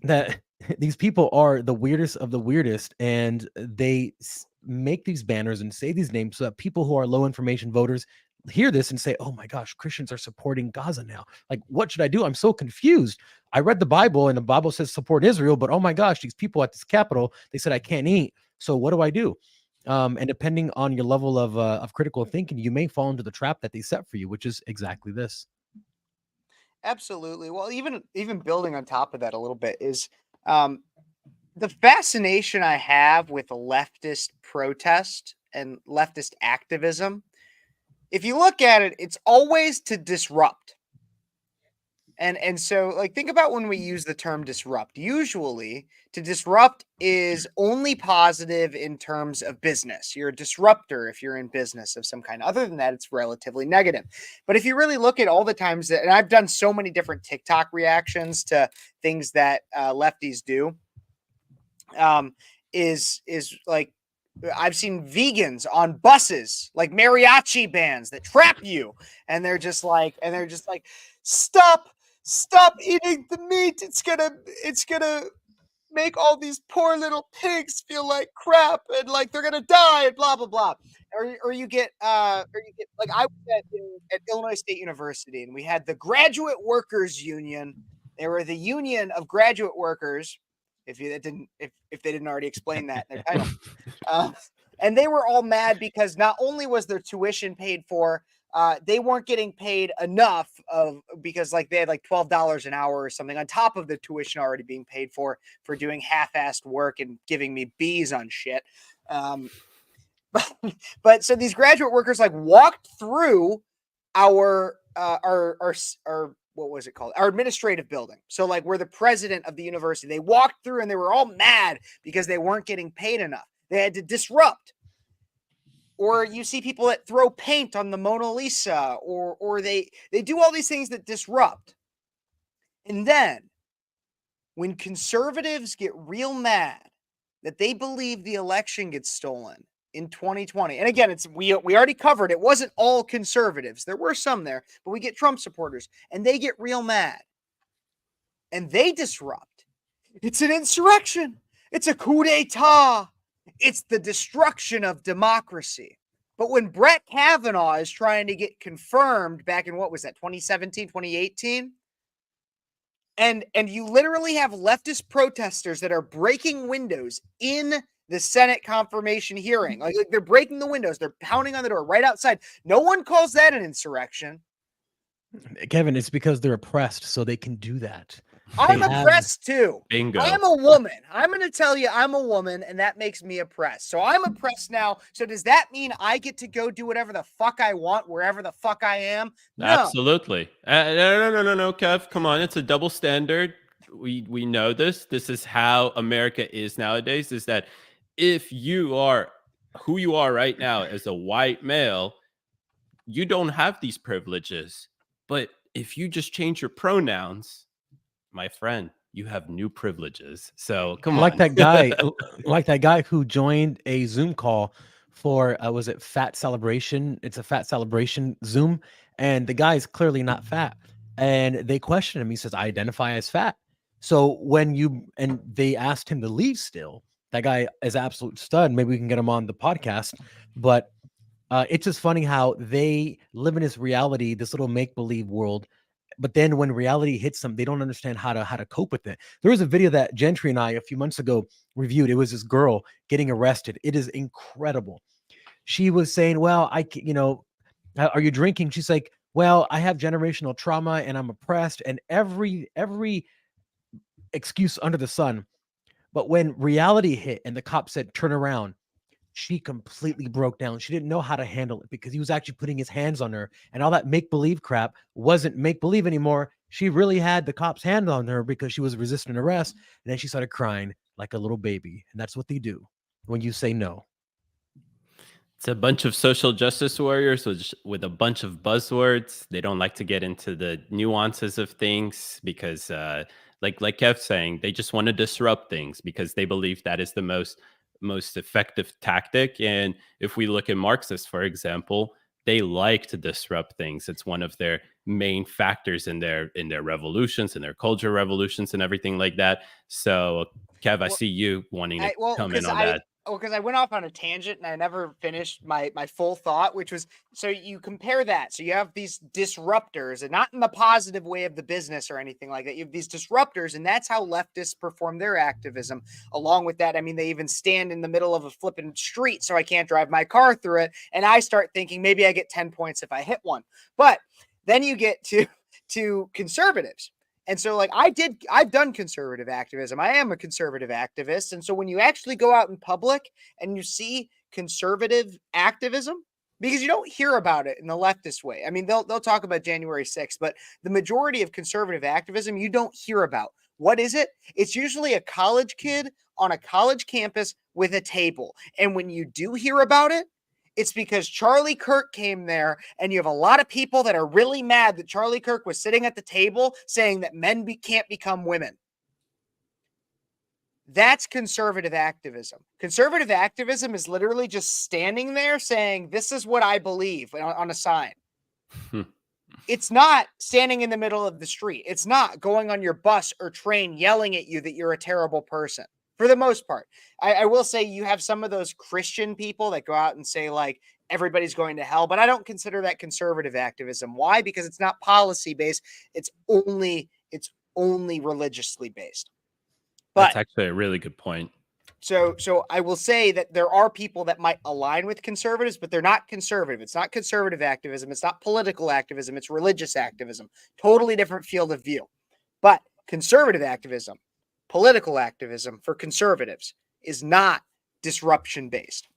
that these people are the weirdest of the weirdest, and they make these banners and say these names so that people who are low information voters hear this and say, oh my gosh, Christians are supporting Gaza now. Like, what should I do? I'm so confused. I read the Bible and the Bible says support Israel, but oh my gosh, these people at this Capitol, they said I can't eat. So what do I do? And depending on your level of critical thinking, you may fall into the trap that they set for you, which is exactly this. Absolutely. Well, even building on top of that a little bit is the fascination I have with leftist protest and leftist activism. If you look at it, it's always to disrupt. And so, like, think about when we use the term disrupt. Usually, to disrupt is only positive in terms of business. You're a disruptor if you're in business of some kind. Other than that, it's relatively negative. But if you really look at all the times that, and I've done so many different TikTok reactions to things that lefties do, is like, I've seen vegans on buses, like mariachi bands that trap you, and they're just like, stop eating the meat. It's gonna make all these poor little pigs feel like crap, and like they're gonna die, and blah blah blah. Or you get like, I was at Illinois State University, and we had the Graduate Workers Union. They were the union of graduate workers. If they didn't already explain that in their title. And they were all mad because not only was their tuition paid for, they weren't getting paid enough because like they had like $12 an hour or something on top of the tuition already being paid for doing half-assed work and giving me B's on shit. But so these graduate workers like walked through our what was it called? Our administrative building. So like, we're the president of the university. They walked through and they were all mad because they weren't getting paid enough. They had to disrupt. Or you see people that throw paint on the Mona Lisa, or they do all these things that disrupt. And then when conservatives get real mad that they believe the election gets stolen in 2020. And again, we already covered it wasn't all conservatives. There were some there, but we get Trump supporters and they get real mad and they disrupt. It's an insurrection. It's a coup d'etat. It's the destruction of democracy. But when Brett Kavanaugh is trying to get confirmed back in, what was that, 2017, 2018? And you literally have leftist protesters that are breaking windows in the Senate confirmation hearing. Like they're breaking the windows. They're pounding on the door right outside. No one calls that an insurrection. Kevin, it's because they're oppressed, so they can do that. I'm oppressed too. Bingo. I'm a woman. I'm going to tell you I'm a woman, and that makes me oppressed. So I'm oppressed now. So does that mean I get to go do whatever the fuck I want, wherever the fuck I am? No. Absolutely. No, Kev. Come on. It's a double standard. We know this. This is how America is nowadays, is that if you are who you are right now as a white male, you don't have these privileges. But if you just change your pronouns, my friend, you have new privileges. So come on. Like that guy who joined a Zoom call for was it Fat Celebration? It's a Fat Celebration Zoom, and the guy is clearly not fat. And they questioned him. He says, "I identify as fat." So they asked him to leave still. That guy is an absolute stud. Maybe we can get him on the podcast. But it's just funny how they live in this reality, this little make-believe world. But then when reality hits them, they don't understand how to cope with it. There was a video that Gentry and I a few months ago reviewed. It was this girl getting arrested. It is incredible. She was saying, "Well, are you drinking?" She's like, "Well, I have generational trauma and I'm oppressed," and every excuse under the sun. But when reality hit and the cop said, "Turn around," she completely broke down. She didn't know how to handle it because he was actually putting his hands on her, and all that make-believe crap wasn't make-believe anymore. She really had the cop's hand on her because she was resisting arrest. And then she started crying like a little baby. And that's what they do when you say no. It's a bunch of social justice warriors with a bunch of buzzwords. They don't like to get into the nuances of things because, like Kev's saying, they just want to disrupt things because they believe that is the most effective tactic. And if we look at Marxists, for example, they like to disrupt things. It's one of their main factors in their revolutions, in their culture revolutions and everything like that. So Kev, I see you wanting to come in on that. Because I went off on a tangent and I never finished my full thought, which was, so you compare that. So you have these disruptors, and not in the positive way of the business or anything like that. You have these disruptors, and that's how leftists perform their activism. Along with that, I mean, they even stand in the middle of a flipping street so I can't drive my car through it. And I start thinking maybe I get 10 points if I hit one. But then you get to conservatives. And so I've done conservative activism. I am a conservative activist. And so when you actually go out in public and you see conservative activism, because you don't hear about it in the leftist way. I mean, they'll talk about January 6th, but the majority of conservative activism, you don't hear about. What is it? It's usually a college kid on a college campus with a table. And when you do hear about it, it's because Charlie Kirk came there, and you have a lot of people that are really mad that Charlie Kirk was sitting at the table saying that men can't become women. That's conservative activism. Conservative activism is literally just standing there saying, "This is what I believe," on a sign. It's not standing in the middle of the street. It's not going on your bus or train yelling at you that you're a terrible person. For the most part, I will say you have some of those Christian people that go out and say like everybody's going to hell, but I don't consider that conservative activism. Why? Because it's not policy based. It's only religiously based. But that's actually a really good point. So I will say that there are people that might align with conservatives, but they're not conservative. It's not conservative activism. It's not political activism. It's religious activism. Totally different field of view. But conservative activism, political activism for conservatives is not disruption based.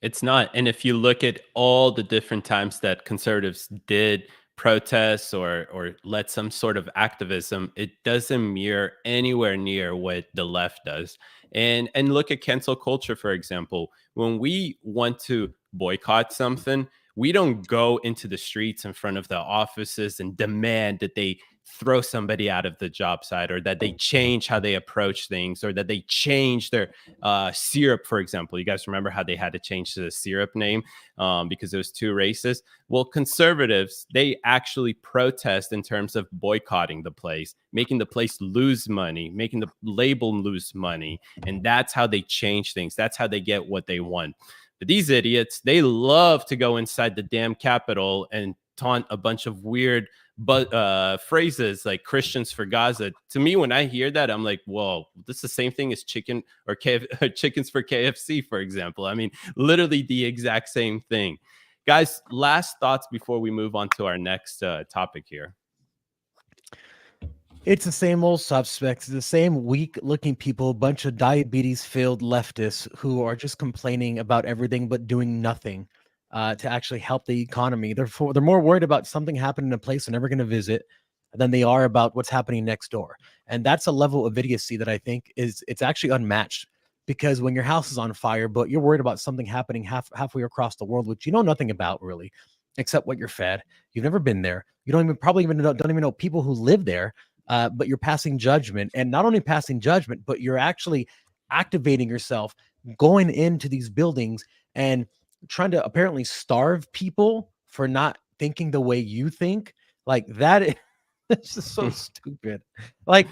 It's not. And if you look at all the different times that conservatives did protests or led some sort of activism, it doesn't mirror anywhere near what the left does. And look at cancel culture, for example. When we want to boycott something, we don't go into the streets in front of the offices and demand that they throw somebody out of the job site, or that they change how they approach things, or that they change their syrup, for example. You guys remember how they had to change the syrup name because it was too racist? Well, conservatives, they actually protest in terms of boycotting the place, making the place lose money, making the label lose money. And that's how they change things. That's how they get what they want. But these idiots, they love to go inside the damn Capitol and taunt a bunch of weird phrases like Christians for Gaza. To me, when I hear that, I'm like, whoa, this is the same thing as chickens for KFC, for example. I mean, literally the exact same thing. Guys, last thoughts before we move on to our next topic here. It's the same old suspects, the same weak-looking people, a bunch of diabetes-filled leftists who are just complaining about everything but doing nothing to actually help the economy. They're more worried about something happening in a place they're never going to visit than they are about what's happening next door. And that's a level of idiocy that I think it's actually unmatched. Because when your house is on fire, but you're worried about something happening halfway across the world, which you know nothing about really, except what you're fed. You've never been there. You don't even know people who live there. But you're passing judgment, and not only passing judgment, but you're actually activating yourself, going into these buildings and trying to apparently starve people for not thinking the way you think. Like that, it's just so stupid. Like,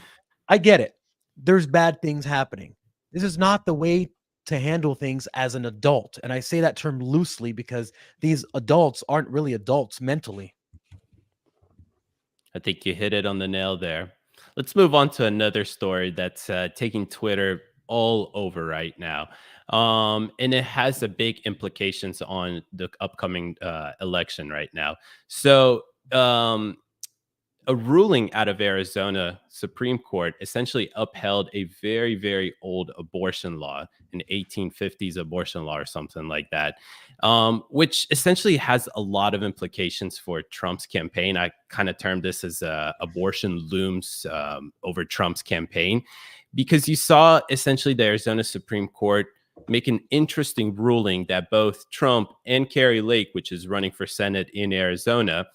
I get it. There's bad things happening. This is not the way to handle things as an adult. And I say that term loosely because these adults aren't really adults mentally. I think you hit it on the nail there. Let's move on to another story that's taking Twitter all over right now. And it has a big implications on the upcoming election right now. So a ruling out of Arizona Supreme Court essentially upheld a very, very old abortion law, an 1850s abortion law or something like that, which essentially has a lot of implications for Trump's campaign. I kind of termed this as abortion looms over Trump's campaign, because you saw essentially the Arizona Supreme Court make an interesting ruling that both Trump and Kari Lake, which is running for Senate in Arizona,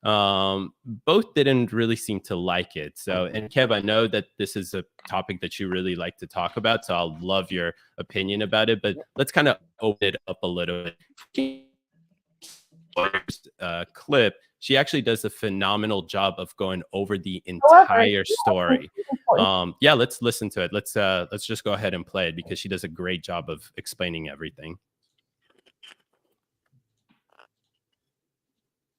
both didn't really seem to like it. So, and Kev, I know that this is a topic that you really like to talk about, so I'll love your opinion about it, but let's kind of open it up a little bit. Clip, she actually does a phenomenal job of going over the entire story. Yeah, let's listen to it. Let's just go ahead and play it because she does a great job of explaining everything.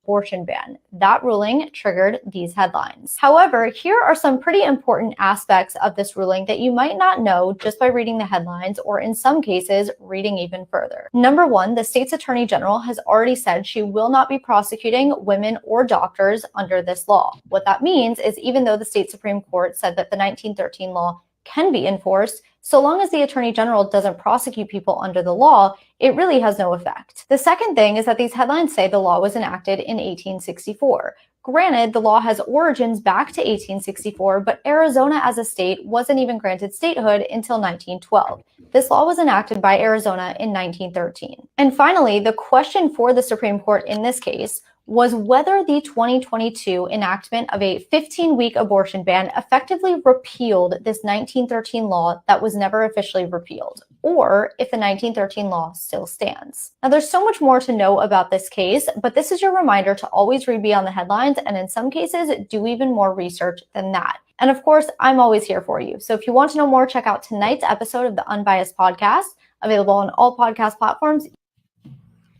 Abortion ban. That ruling triggered these headlines. However, here are some pretty important aspects of this ruling that you might not know just by reading the headlines, or in some cases, reading even further. Number one, the state's attorney general has already said she will not be prosecuting women or doctors under this law. What that means is, even though the state Supreme Court said that the 1913 law can be enforced, so long as the attorney general doesn't prosecute people under the law, it really has no effect. The second thing is that these headlines say the law was enacted in 1864. Granted, the law has origins back to 1864, but Arizona as a state wasn't even granted statehood until 1912. This law was enacted by Arizona in 1913. And finally, the question for the Supreme Court in this case was whether the 2022 enactment of a 15-week abortion ban effectively repealed this 1913 law that was never officially repealed, or if the 1913 law still stands. Now, there's so much more to know about this case, but this is your reminder to always read beyond the headlines, and in some cases, do even more research than that. And of course, I'm always here for you. So if you want to know more, check out tonight's episode of the Unbiased Podcast, available on all podcast platforms.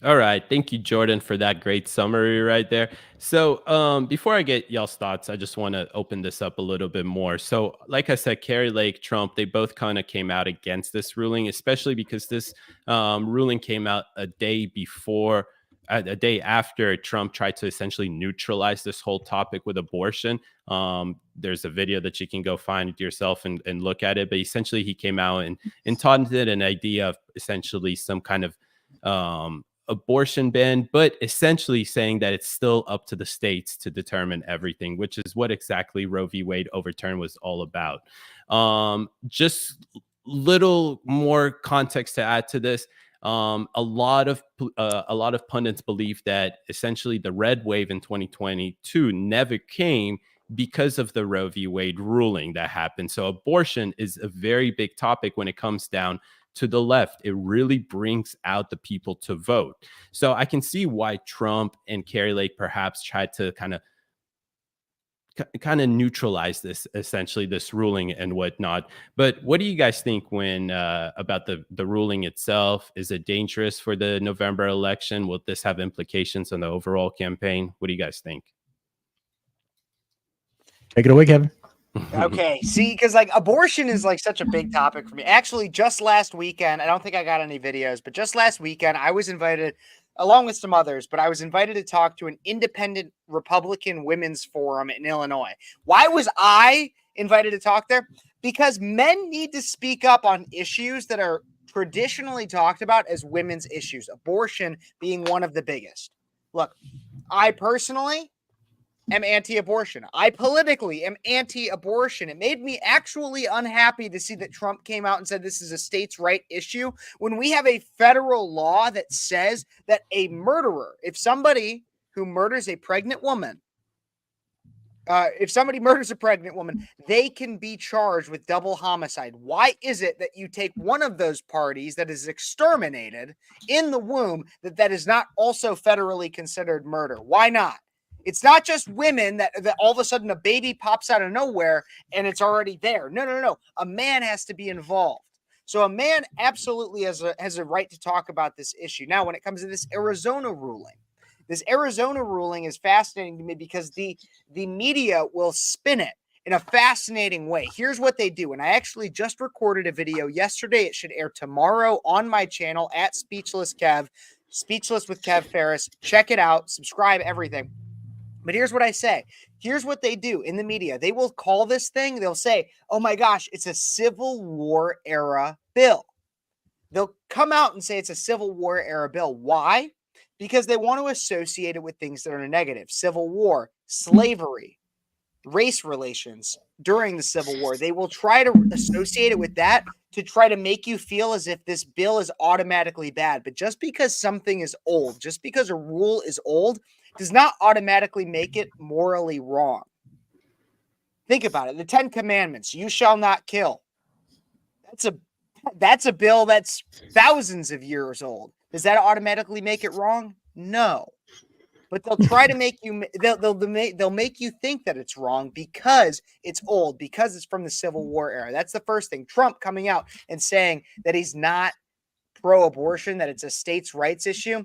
All right. Thank you, Jordan, for that great summary right there. So before I get y'all's thoughts, I just want to open this up a little bit more. So like I said, Kari Lake, Trump, they both kind of came out against this ruling, especially because this ruling came out a day after Trump tried to essentially neutralize this whole topic with abortion. There's a video that you can go find yourself and look at it. But essentially, he came out and taunted an idea of essentially some kind of abortion ban, but essentially saying that it's still up to the states to determine everything, which is what exactly Roe v. Wade overturn was all about. Just little more context to add to this. A lot of pundits believe that essentially the red wave in 2022 never came because of the Roe v. Wade ruling that happened. So abortion is a very big topic when it comes down to the left. It really brings out the people to vote. So I can see why Trump and Kari Lake perhaps tried to kind of kind of neutralize this, essentially, this ruling and whatnot. But what do you guys think when about the ruling itself? Is it dangerous for the November election? Will this have implications on the overall campaign? What do you guys think? Take it away, Kevin. Okay, see, because like abortion is like such a big topic for me. Actually, just last weekend, I don't think I got any videos, but just last weekend, I was invited, along with some others, but I was invited to talk to an independent Republican women's forum in Illinois. Why was I invited to talk there? Because men need to speak up on issues that are traditionally talked about as women's issues, abortion being one of the biggest. Look, I personally am anti-abortion. I politically am anti-abortion. It made me actually unhappy to see that Trump came out and said this is a states' right issue when we have a federal law that says that a murderer, if somebody who murders a pregnant woman, they can be charged with double homicide. Why is it that you take one of those parties that is exterminated in the womb that is not also federally considered murder? Why not? It's not just women that all of a sudden a baby pops out of nowhere and it's already there. No. A man has to be involved. So a man absolutely has a right to talk about this issue. Now, when it comes to this Arizona ruling is fascinating to me because the media will spin it in a fascinating way. Here's what they do. And I actually just recorded a video yesterday. It should air tomorrow on my channel at Speechless Kev, Speechless with Kev Ferris. Check it out. Subscribe, everything. But here's what I say. Here's what they do in the media. They will call this thing, they'll say, oh my gosh, it's a Civil War era bill. They'll come out and say it's a Civil War era bill. Why? Because they want to associate it with things that are negative. Civil War, slavery, race relations during the Civil War. They will try to associate it with that to try to make you feel as if this bill is automatically bad. But just because something is old, just because a rule is old, does not automatically make it morally wrong. Think about it. The 10 Commandments, you shall not kill. That's a bill that's thousands of years old. Does that automatically make it wrong? No. But they'll try to make you they'll make you think that it's wrong because it's old, because it's from the Civil War era. That's the first thing. Trump coming out and saying that he's not pro-abortion, that it's a states' rights issue.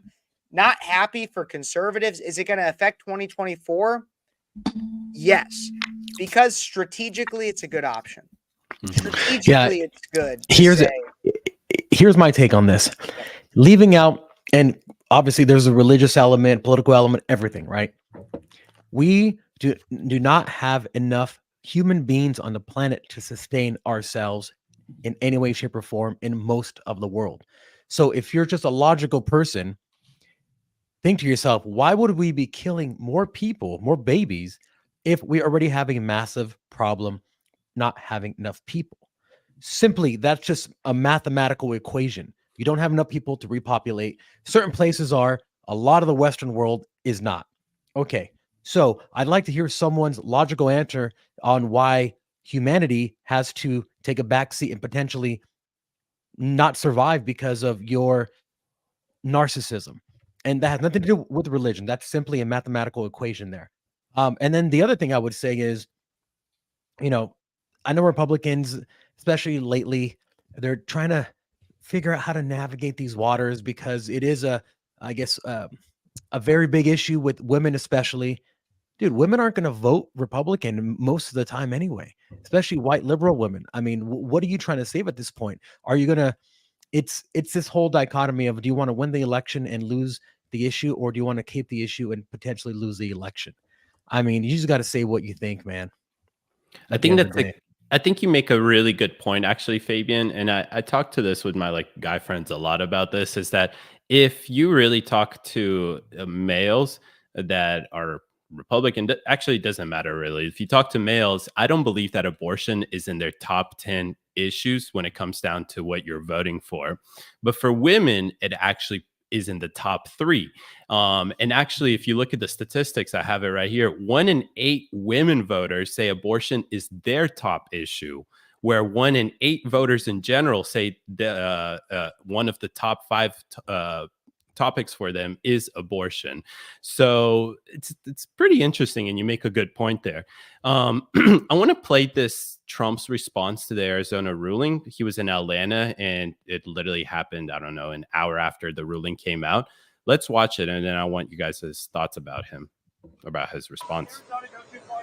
Not happy for conservatives. Is it going to affect 2024? Yes, because strategically it's a good option. Strategically, it's good. Here's my take on this. Leaving out, and obviously there's a religious element, political element, everything, right? We do not have enough human beings on the planet to sustain ourselves in any way, shape, or form in most of the world. So if you're just a logical person, think to yourself, why would we be killing more people, more babies, if we already have a massive problem not having enough people? Simply, that's just a mathematical equation. You don't have enough people to repopulate. Certain places are, a lot of the Western world is not. Okay, so I'd like to hear someone's logical answer on why humanity has to take a backseat and potentially not survive because of your narcissism. And that has nothing to do with religion. That's simply a mathematical equation there. And then the other thing I would say is, I know Republicans, especially lately, they're trying to figure out how to navigate these waters because it is a very big issue with women, especially. Dude, women aren't going to vote Republican most of the time anyway, especially white liberal women. I mean, what are you trying to save at this point? Are you going to, it's this whole dichotomy of, do you want to win the election and lose the issue, or do you want to keep the issue and potentially lose the election? I mean, you just got to say what you think, man. I think you make a really good point, actually, Fabian. And I talk to this with my guy friends a lot about this, is that if you really talk to males that are Republican, actually it doesn't matter really. If you talk to males, I don't believe that abortion is in their top 10 issues when it comes down to what you're voting for. But for women, it actually is in the top 3. And actually, if you look at the statistics, I have it right here. 1 in 8 women voters say abortion is their top issue, where 1 in 8 voters in general say one of the top 5 topics for them is abortion. So it's pretty interesting, and you make a good point there. I want to play this Trump's response to the Arizona ruling. He was in Atlanta, and it literally happened, I don't know, an hour after the ruling came out. Let's watch it, and then I want you guys' thoughts about him, about his response.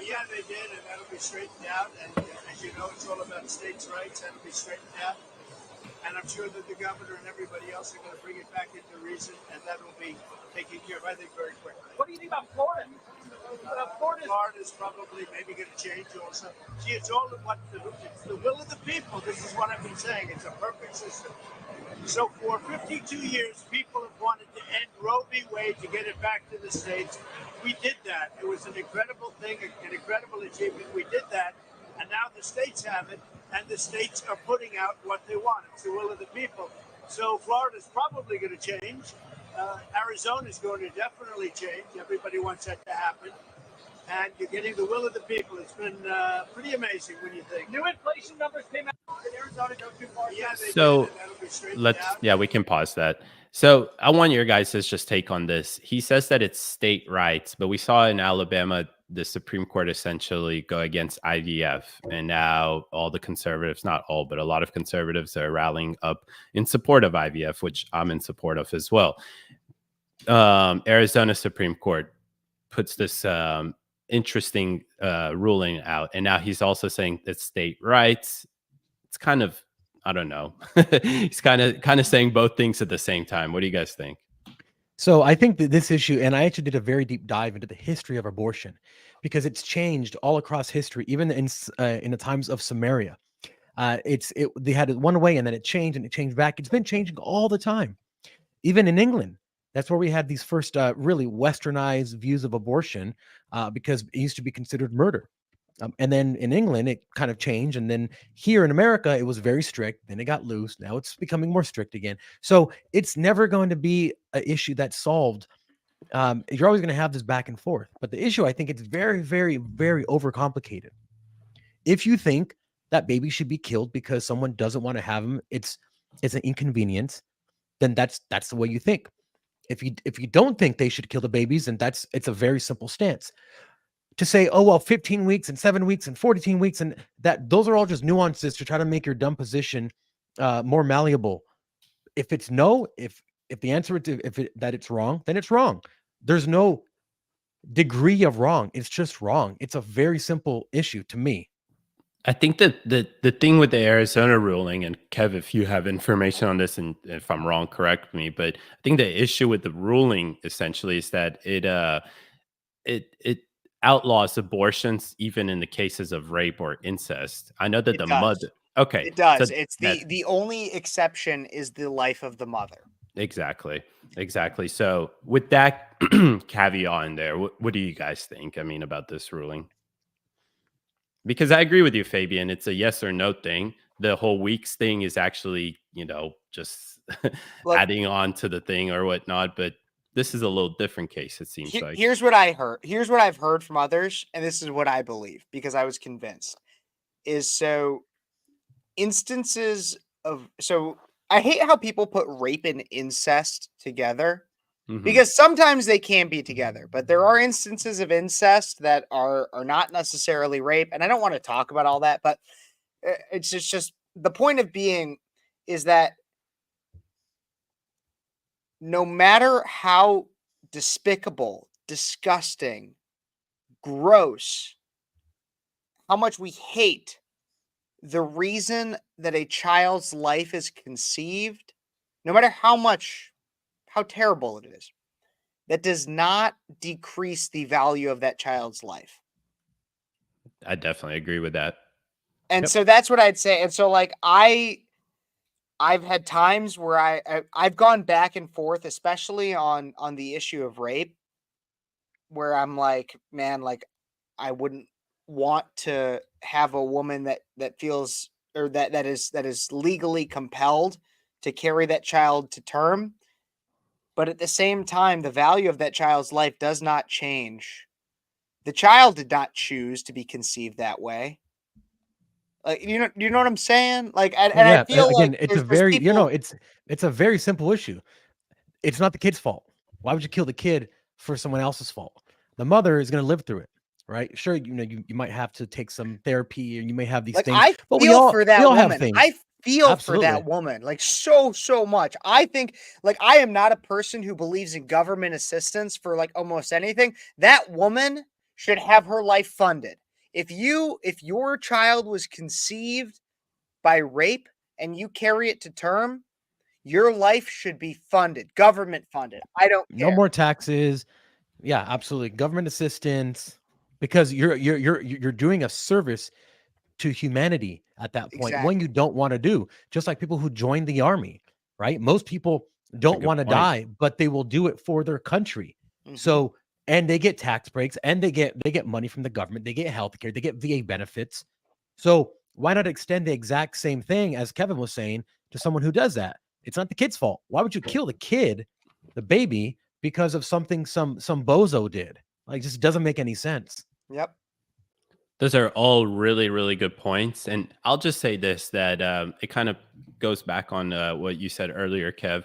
Yeah, they did, and that'll be straightened out. And as you know, it's all about states' rights. That'll be straightened out. And I'm sure that the governor and everybody else are going to bring it back into reason, and that will be taken care of, I think, very quickly. What do you think about Florida? Florida's probably maybe going to change also. See, it's all about it's the will of the people. This is what I've been saying. It's a perfect system. So for 52 years, people have wanted to end Roe v. Wade to get it back to the states. We did that. It was an incredible thing, an incredible achievement. We did that, and now the states have it, and the states are putting out what they want. It's the will of the people. So Florida's probably going to change. Arizona's going to definitely change. Everybody wants that to happen. And you're getting the will of the people. It's been pretty amazing when you think. New inflation numbers came out. Did Arizona go too far? Yeah, So we can pause that. So I want your guys' just take on this. He says that it's state rights, but we saw in Alabama, the Supreme Court essentially go against IVF. And now all the conservatives, not all, but a lot of conservatives are rallying up in support of IVF, which I'm in support of as well. Arizona Supreme Court puts this interesting ruling out. And now he's also saying that state rights. It's kind of, I don't know. He's kind of saying both things at the same time. What do you guys think? So I think that this issue, and I actually did a very deep dive into the history of abortion, because it's changed all across history, even in the times of Samaria. They had it one way, and then it changed, and it changed back. It's been changing all the time. Even in England, that's where we had these first really westernized views of abortion, because it used to be considered murder. And then in England, it kind of changed. And then here in America, it was very strict. Then it got loose. Now it's becoming more strict again. So it's never going to be an issue that's solved. You're always going to have this back and forth. But the issue, I think it's very, very, very overcomplicated. If you think that baby should be killed because someone doesn't want to have them, it's an inconvenience, then that's the way you think. If you don't think they should kill the babies, then it's a very simple stance. To say, oh, well, 15 weeks and 7 weeks and 14 weeks, and those are all just nuances to try to make your dumb position more malleable. If it's no, if the answer is that it's wrong, then it's wrong. There's no degree of wrong. It's just wrong. It's a very simple issue to me. I think that the thing with the Arizona ruling, and Kev, if you have information on this, and if I'm wrong, correct me, but I think the issue with the ruling essentially is that it outlaws abortions even in the cases of rape or incest. I know that mother. Okay, it does. So it's the only exception is the life of the mother. Exactly. So with that caveat in there, what do you guys think? I mean, about this ruling? Because I agree with you, Fabian. It's a yes or no thing. The whole weeks thing is actually, just adding on to the thing or whatnot. But this is a little different case, it seems like. Here's what I heard. Here's what I've heard from others, and this is what I believe because I was convinced. I hate how people put rape and incest together. Mm-hmm. Because sometimes they can be together, but there are instances of incest that are not necessarily rape. And I don't want to talk about all that, but it's just the point of being is that no matter how despicable, disgusting, gross, how much we hate the reason that a child's life is conceived, no matter how terrible it is, that does not decrease the value of that child's life. I definitely agree with that. And so that's what I'd say. And so like I've had times where I've gone back and forth, especially on the issue of rape, where I'm like, man, like I wouldn't want to have a woman that feels or that is legally compelled to carry that child to term. But at the same time, the value of that child's life does not change. The child did not choose to be conceived that way. Like, you know what I'm saying? Like, I feel again, like it's a very, it's a very simple issue. it's not the kid's fault. Why would you kill the kid for someone else's fault? The mother is going to live through it, right? Sure, you might have to take some therapy, and you may have these things. I but feel for that have woman. things. I feel Absolutely. for that woman, like so much. I think, like, I am not a person who believes in government assistance for like almost anything. That woman should have her life funded. If your child was conceived by rape and you carry it to term, your life should be funded, government funded. I don't care. No more taxes. Yeah, absolutely. Government assistance, because you're doing a service to humanity at that point. Exactly. One you don't want to do, just like people who join the army, right? Most people don't want to die, but they will do it for their country. Mhm. So, and they get tax breaks, and they get money from the government, they get health care, they get VA benefits. So why not extend the exact same thing, as Kevin was saying, to someone who does that? It's not the kid's fault. Why would you kill the kid, the baby, because of something some bozo did? Like, just doesn't make any sense. Yep. Those are all really, really good points. And I'll just say this, that it kind of goes back on what you said earlier, Kev.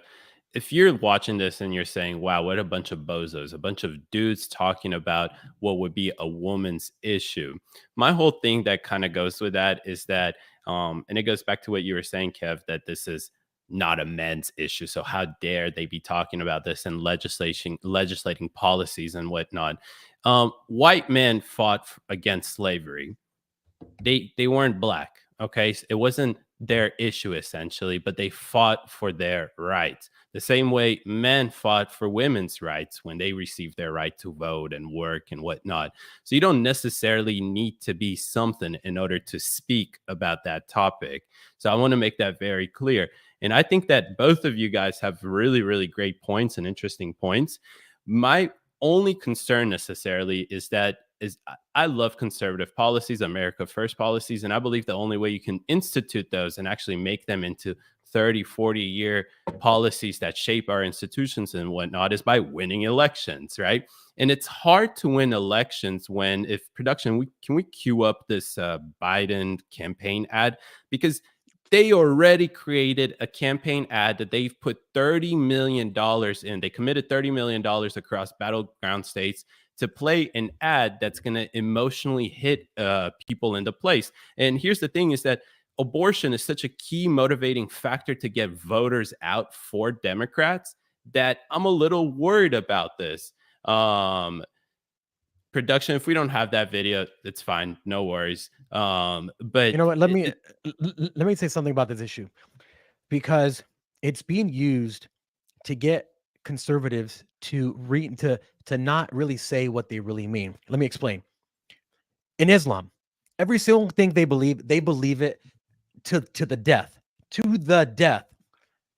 If you're watching this and you're saying, wow, what a bunch of bozos, a bunch of dudes talking about what would be a woman's issue. My whole thing that kind of goes with that is that, and it goes back to what you were saying, Kev, that this is not a men's issue. So how dare they be talking about this and legislating policies and whatnot. White men fought against slavery. They weren't black. Okay. It wasn't their issue essentially, but they fought for their rights. The same way men fought for women's rights when they received their right to vote and work and whatnot. So you don't necessarily need to be something in order to speak about that topic. So I want to make that very clear. And I think that both of you guys have really, really great points and interesting points. My only concern necessarily is that I love conservative policies, America First policies, and I believe the only way you can institute those and actually make them into 30, 40-year policies that shape our institutions and whatnot is by winning elections, right? And it's hard to win elections when, if production, can we cue up this Biden campaign ad? Because they already created a campaign ad that they've put $30 million in. They committed $30 million across battleground states to play an ad that's going to emotionally hit people into place. And here's the thing is that abortion is such a key motivating factor to get voters out for Democrats that I'm a little worried about this. Production, if we don't have that video, it's fine, no worries. But you know what, let me say something about this issue, because it's being used to get conservatives to not really say what they really mean. Let me explain. In Islam, every single thing they believe it to the death,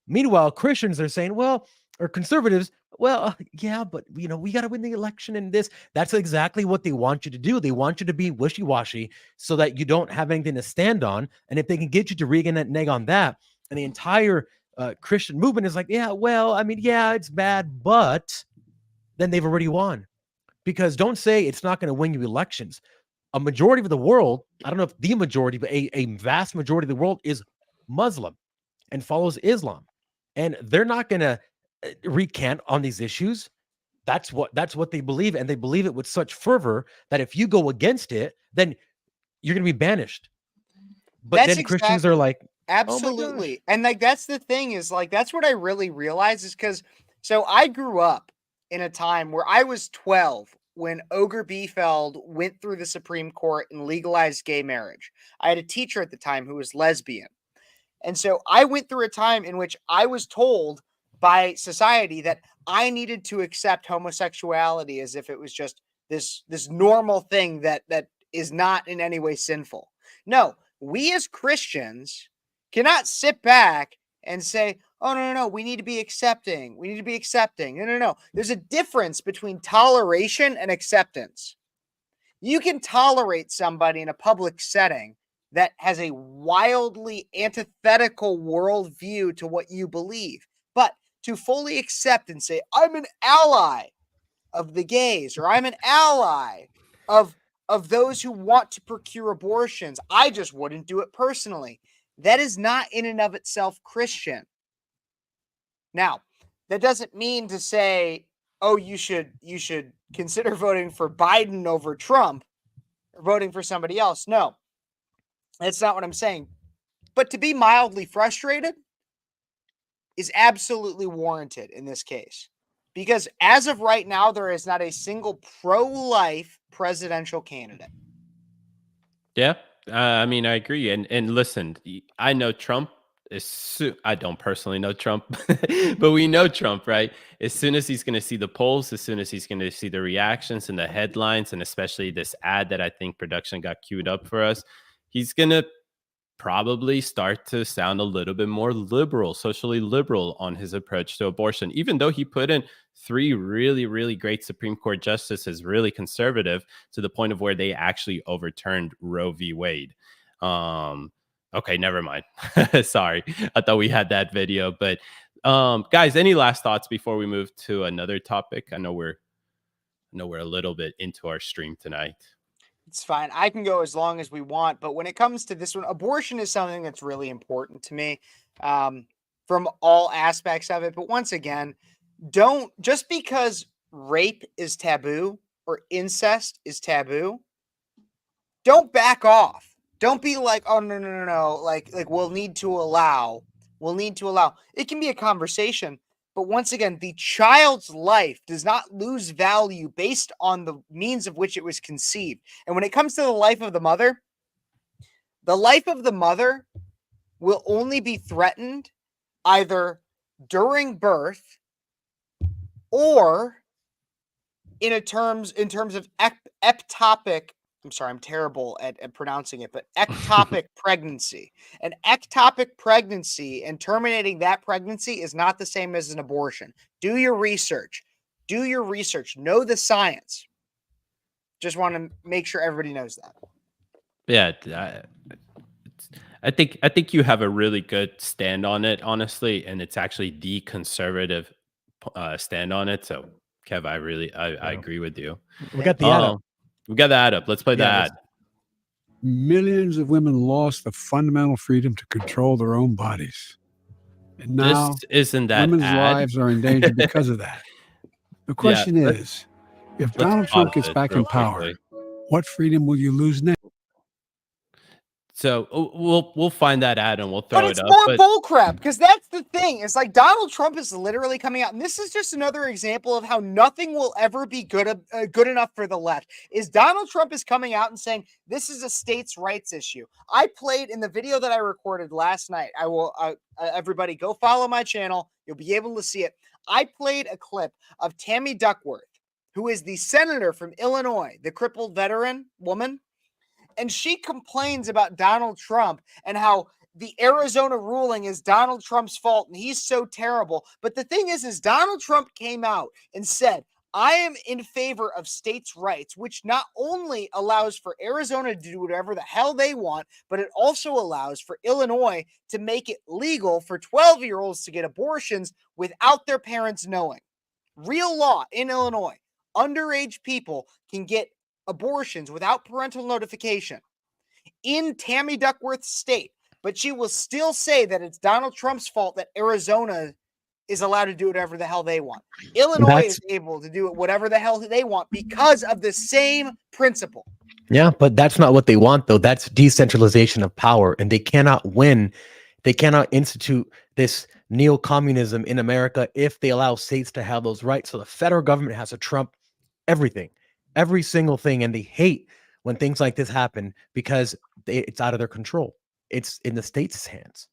Meanwhile, Christians are saying, well, or conservatives, well, yeah, but we got to win the election and this. That's exactly what they want you to do. They want you to be wishy-washy so that you don't have anything to stand on. And if they can get you to renege on that, and the entire Christian movement is like, yeah, well, I mean, yeah, it's bad, but then they've already won. Because don't say it's not going to win you elections. A majority of the world, I don't know if the majority, but a vast majority of the world is Muslim and follows Islam. And they're not going to recant on these issues. That's what they believe. And they believe it with such fervor that if you go against it, then you're going to be banished. But then Christians are like, absolutely. Oh, and like, that's the thing is like, that's what I really realized is because, so I grew up in a time where I was 12 when Ogre Biefeld went through the Supreme Court and legalized gay marriage. I had a teacher at the time who was lesbian. And so I went through a time in which I was told by society that I needed to accept homosexuality as if it was just this normal thing that is not in any way sinful. No, we as Christians cannot sit back and say, oh, no, we need to be accepting. We need to be accepting. No. There's a difference between toleration and acceptance. You can tolerate somebody in a public setting that has a wildly antithetical worldview to what you believe. But to fully accept and say, I'm an ally of the gays, or I'm an ally of those who want to procure abortions, I just wouldn't do it personally. That is not in and of itself Christian. Now, that doesn't mean to say, oh, you should consider voting for Biden over Trump or voting for somebody else. No, that's not what I'm saying. But to be mildly frustrated is absolutely warranted in this case. Because as of right now, there is not a single pro-life presidential candidate. Yeah, I mean, I agree. And listen, I know Trump I don't personally know Trump, but we know Trump, right? As soon as he's going to see the polls, as soon as he's going to see the reactions and the headlines, and especially this ad that I think production got queued up for us, he's going to probably start to sound a little bit more liberal, socially liberal on his approach to abortion, even though he put in 3 really, really great Supreme Court justices, really conservative to the point of where they actually overturned Roe v. Wade. Okay, never mind. Sorry. I thought we had that video, but guys, any last thoughts before we move to another topic? I know we're a little bit into our stream tonight. It's fine. I can go as long as we want. But when it comes to this one, abortion is something that's really important to me from all aspects of it. But once again, don't just because rape is taboo or incest is taboo, don't back off. Don't be like, oh, no. Like we'll need to allow. It can be a conversation. But once again, the child's life does not lose value based on the means of which it was conceived. And when it comes to the life of the mother will only be threatened either during birth or in terms of ectopic. I'm sorry, I'm terrible at pronouncing it, but ectopic pregnancy. An ectopic pregnancy and terminating that pregnancy is not the same as an abortion. Do your research. Know the science. Just want to make sure everybody knows that. Yeah, I think you have a really good stand on it, honestly, and it's actually the conservative stand on it. So, Kev, I agree with you. We got the ad up. We got the ad up. Let's play the ad. Millions of women lost the fundamental freedom to control their own bodies. And now isn't that women's ad? lives are in danger because of that. The question is, if Donald Trump gets back in power, what freedom will you lose next? So we'll find that ad and we'll throw it up. But it's more bullcrap, because that's the thing. It's like Donald Trump is literally coming out, and this is just another example of how nothing will ever be good enough for the left. Is Donald Trump is coming out and saying this is a states' rights issue. I played in the video that I recorded last night. I will everybody go follow my channel. You'll be able to see it. I played a clip of Tammy Duckworth, who is the senator from Illinois, the crippled veteran woman. And she complains about Donald Trump and how the Arizona ruling is Donald Trump's fault and he's so terrible. But the thing is Donald Trump came out and said, I am in favor of states' rights, which not only allows for Arizona to do whatever the hell they want, but it also allows for Illinois to make it legal for 12-year-olds to get abortions without their parents knowing. Real law in Illinois. Underage people can get abortions without parental notification in Tammy Duckworth's state, but she will still say that it's Donald Trump's fault that Arizona is allowed to do whatever the hell they want. Illinois is able to do whatever the hell they want because of the same principle. Yeah, but that's not what they want, though. That's decentralization of power, and they cannot win. They cannot institute this neo-communism in America if they allow states to have those rights. So the federal government has to trump everything. Every single thing, and they hate when things like this happen because it's out of their control. It's in the states' hands.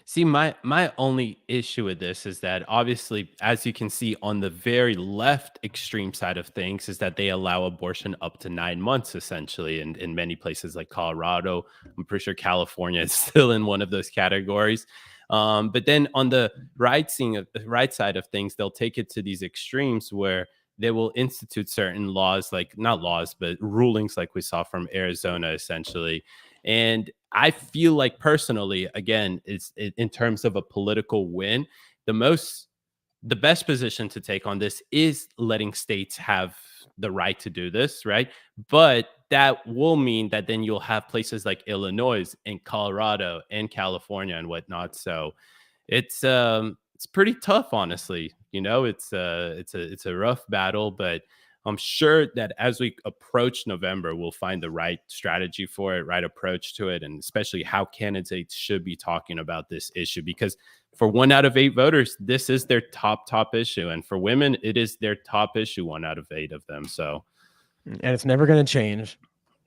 See, my only issue with this is that obviously, as you can see on the very left extreme side of things, is that they allow abortion up to 9 months, essentially, and in many places like Colorado. I'm pretty sure California is still in one of those categories. But then on the right side of things, they'll take it to these extremes where they will institute certain laws, like not laws, but rulings like we saw from Arizona, essentially. And I feel like personally, again, it's in terms of a political win, the best position to take on this is letting states have the right to do this, right? But that will mean that then you'll have places like Illinois and Colorado and California and whatnot. So it's it's pretty tough, honestly. It's a rough battle, but I'm sure that as we approach November, we'll find the right strategy for it, right approach to it, and especially how candidates should be talking about this issue. Because for 1 out of 8 voters, this is their top issue, and for women, it is their top issue. 1 out of 8 of them. So, and it's never going to change.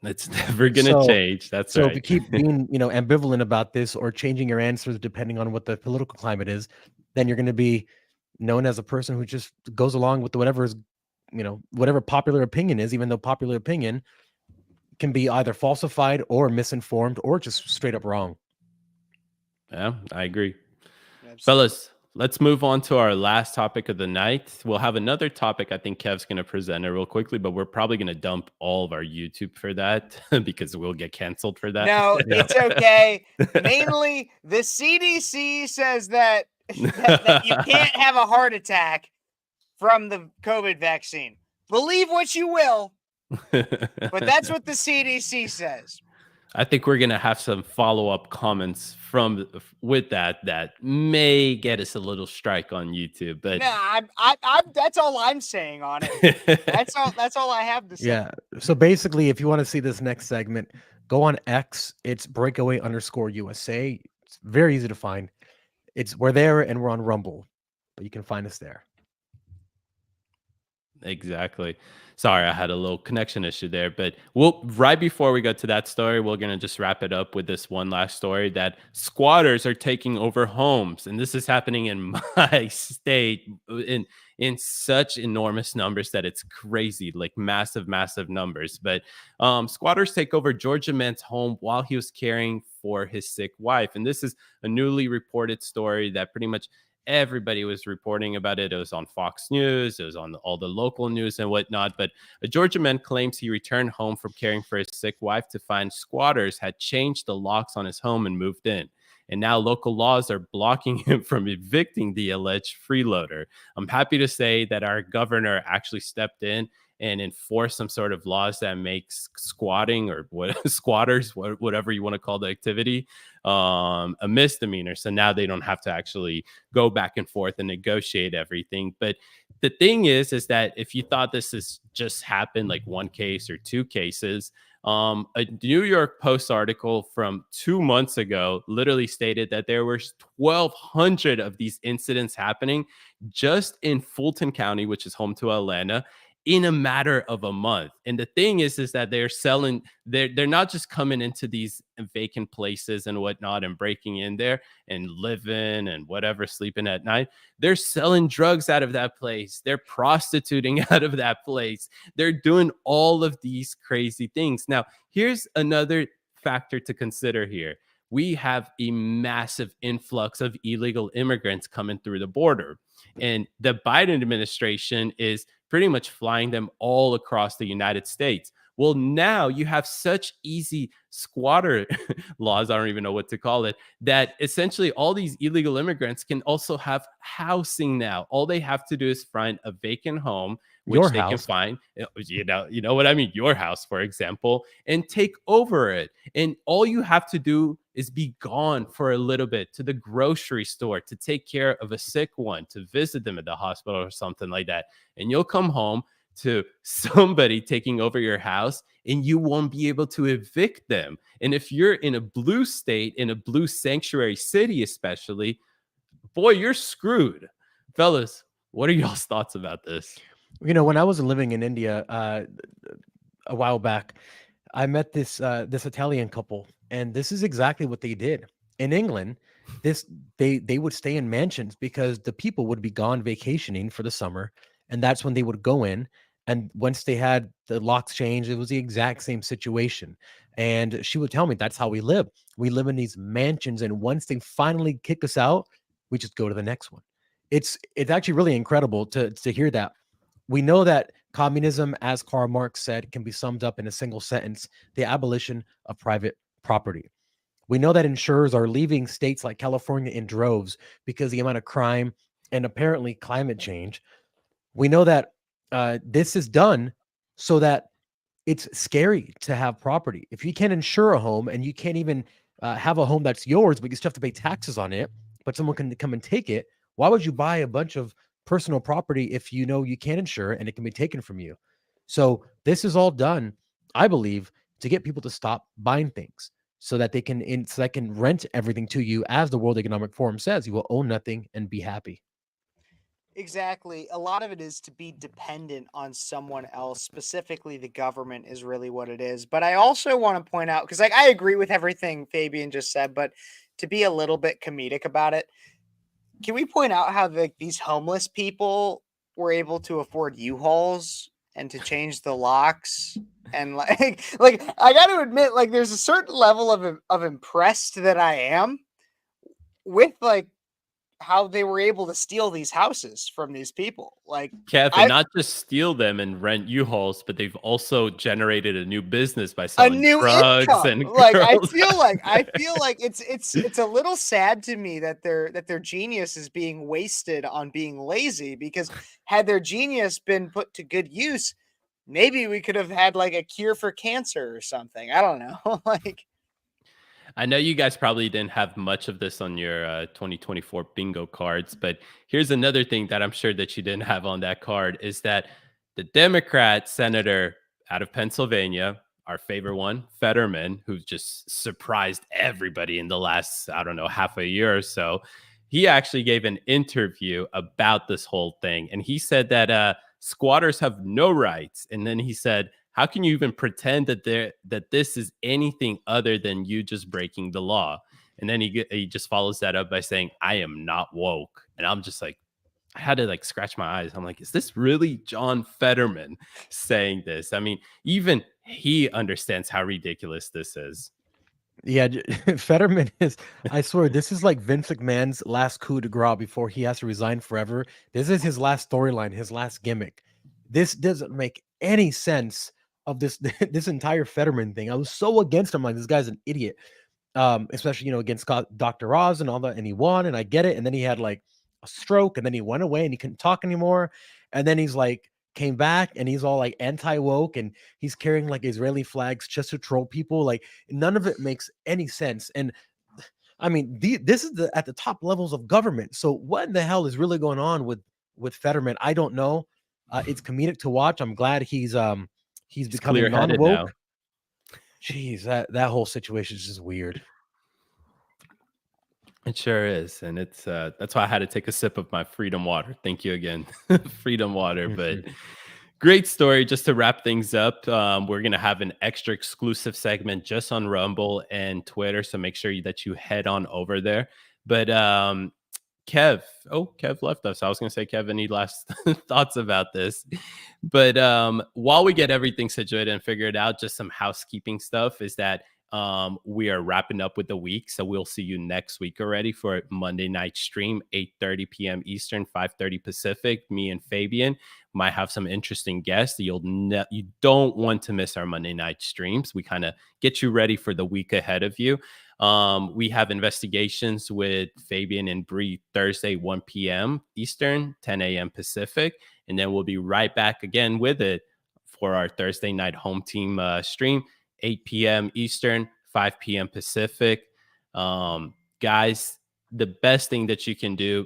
It's never going to change. That's right. So if you keep being, ambivalent about this or changing your answers depending on what the political climate is, then you're going to be known as a person who just goes along with whatever is, whatever popular opinion is, even though popular opinion can be either falsified or misinformed or just straight up wrong. Yeah, I agree. Absolutely. Fellas, let's move on to our last topic of the night. We'll have another topic I think Kev's going to present it real quickly, but we're probably going to dump all of our YouTube for that because we'll get canceled for that. No, it's okay. Mainly, the CDC says that you can't have a heart attack from the COVID vaccine. Believe what you will, but that's what the CDC says. I think we're going to have some follow-up comments with that may get us a little strike on YouTube, but that's all I'm saying on it. That's all I have to say. Yeah. So basically, if you want to see this next segment, go on X. It's Breakaway_USA. It's very easy to find. We're there and we're on Rumble, but you can find us there. Exactly. Sorry, I had a little connection issue there, but right before we go to that story, we're going to just wrap it up with this one last story that squatters are taking over homes. And this is happening in my state in such enormous numbers that it's crazy, like massive numbers. But squatters take over Georgia man's home while he was caring for his sick wife. And this is a newly reported story that pretty much everybody was reporting about it. It was on Fox News. It was on all the local news and whatnot. But a Georgia man claims he returned home from caring for his sick wife to find squatters had changed the locks on his home and moved in. And now local laws are blocking him from evicting the alleged freeloader. I'm happy to say that our governor actually stepped in and enforce some sort of laws that makes squatting or squatters, whatever you want to call the activity, a misdemeanor. So now they don't have to actually go back and forth and negotiate everything. But the thing is that if you thought this has just happened like one case or two cases, a New York Post article from 2 months ago literally stated that there were 1,200 of these incidents happening just in Fulton County, which is home to Atlanta, in a matter of a month. And the thing is that they're not just coming into these vacant places and whatnot and breaking in there and living and whatever, sleeping at night. They're selling drugs out of that place. They're prostituting out of that place. They're doing all of these crazy things. Now, here's another factor to consider here. We have a massive influx of illegal immigrants coming through the border. And the Biden administration is pretty much flying them all across the United States. Well, now you have such easy squatter laws, I don't even know what to call it, that essentially all these illegal immigrants can also have housing now. All they have to do is find a vacant home, which they can find, you know what I mean? Your house, for example, and take over it. And all you have to do is be gone for a little bit to the grocery store to take care of a sick one, to visit them at the hospital or something like that. And you'll come home to somebody taking over your house and you won't be able to evict them. And if you're in a blue state, in a blue sanctuary city especially, boy, you're screwed. Fellas, what are y'all's thoughts about this? When I was living in India a while back, I met this Italian couple, and this is exactly what they did. In England, they would stay in mansions because the people would be gone vacationing for the summer, and that's when they would go in. And once they had the locks changed, it was the exact same situation. And she would tell me that's how we live. We live in these mansions, and once they finally kick us out, we just go to the next one. It's actually really incredible to hear that. We know that communism, as Karl Marx said, can be summed up in a single sentence: the abolition of private property. We know that insurers are leaving states like California in droves because of the amount of crime and apparently climate change. We know that this is done so that it's scary to have property. If you can't insure a home and you can't even have a home that's yours, but you still have to pay taxes on it, but someone can come and take it, Why would you buy a bunch of personal property if you know you can't insure it and it can be taken from you? So this is all done, I believe, to get people to stop buying things so that they can rent everything to you. As the World Economic Forum says, you will own nothing and be happy. Exactly. A lot of it is to be dependent on someone else, specifically the government is really what it is. But I also want to point out, because like I agree with everything Fabian just said, but to be a little bit comedic about it, can we point out how these homeless people were able to afford U-Hauls and to change the locks? And like I got to admit, like there's a certain level of impressed that I am with like how they were able to steal these houses from these people. Like Kevin, not just steal them and rent U-Hauls, but they've also generated a new business by a selling new drugs income. and Like I girls. feel like it's a little sad to me that their genius is being wasted on being lazy, because had their genius been put to good use, maybe we could have had like a cure for cancer or something. I don't know. Like I know you guys probably didn't have much of this on your 2024 bingo cards, but here's another thing that I'm sure that you didn't have on that card is that the Democrat senator out of Pennsylvania, our favorite one, Fetterman, who just surprised everybody in the last, I don't know, half a year or so, he actually gave an interview about this whole thing. And he said that squatters have no rights. And then he said, how can you even pretend that this is anything other than you just breaking the law? And then he just follows that up by saying, I am not woke. And I'm just like, I had to like scratch my eyes. I'm like, is this really John Fetterman saying this? I mean, even he understands how ridiculous this is. Yeah, Fetterman is, I swear, this is like Vince McMahon's last coup de grace before he has to resign forever. This is his last storyline, his last gimmick. This doesn't make any sense of this this entire Fetterman thing. I was so against him. Like, this guy's an idiot. Especially, against Dr. Oz and all that, and he won, and I get it. And then he had like a stroke, and then he went away and he couldn't talk anymore. And then he's like, came back and he's all like anti-woke and he's carrying like Israeli flags just to troll people. Like, none of it makes any sense. And I mean, this is at the top levels of government. So what in the hell is really going on with Fetterman? I don't know. It's comedic to watch. I'm glad he's becoming non-woke now. Jeez, that whole situation is just weird. It sure is. And it's that's why I had to take a sip of my freedom water. Thank you again, freedom water. But great story. Just to wrap things up, we're going to have an extra exclusive segment just on Rumble and Twitter. So make sure that you head on over there. But Kev left us. I was going to say, Kev, any last thoughts about this? But while we get everything situated and figured out, just some housekeeping stuff is that we are wrapping up with the week. So we'll see you next week already for Monday night stream, 8:30 p.m. Eastern, 5:30 Pacific. Me and Fabian might have some interesting guests. You don't want to miss our Monday night streams. We kind of get you ready for the week ahead of you. We have investigations with Fabian and Bree Thursday, 1 p.m. Eastern, 10 a.m. Pacific. And then we'll be right back again with it for our Thursday night home team stream, 8 p.m. Eastern, 5 p.m. Pacific. Guys, the best thing that you can do,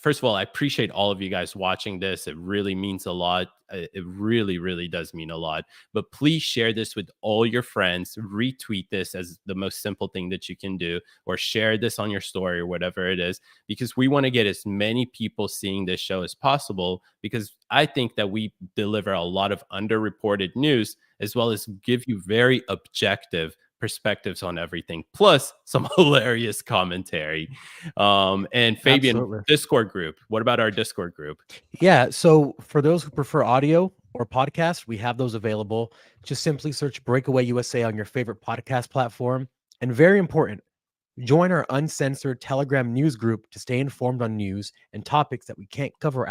first of all, I appreciate all of you guys watching this. It really means a lot. It really, really does mean a lot. But please share this with all your friends. Retweet this as the most simple thing that you can do, or share this on your story or whatever it is, because we want to get as many people seeing this show as possible, because I think that we deliver a lot of underreported news, as well as give you very objective perspectives on everything, plus some hilarious commentary. And Fabian, absolutely. Discord group. What about our Discord group? Yeah, so for those who prefer audio or podcast, we have those available. Just simply search Breakaway USA on your favorite podcast platform. And very important, join our uncensored Telegram news group to stay informed on news and topics that we can't cover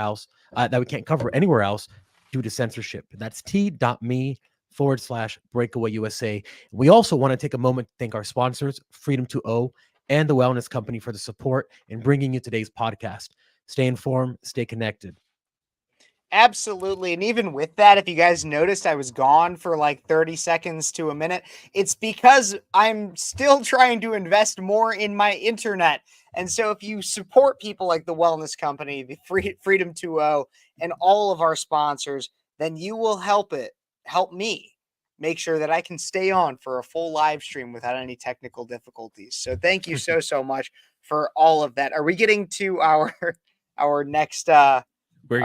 anywhere else due to censorship. That's t.me/Breakaway USA. We also want to take a moment to thank our sponsors, Freedom to O and the Wellness Company, for the support in bringing you today's podcast. Stay informed, stay connected. Absolutely. And even with that, if you guys noticed, I was gone for like 30 seconds to a minute. It's because I'm still trying to invest more in my internet. And so if you support people like the Wellness Company, the Freedom 2.0, and all of our sponsors, then you will help me make sure that I can stay on for a full live stream without any technical difficulties. So thank you so much for all of that. Are we getting to our next we're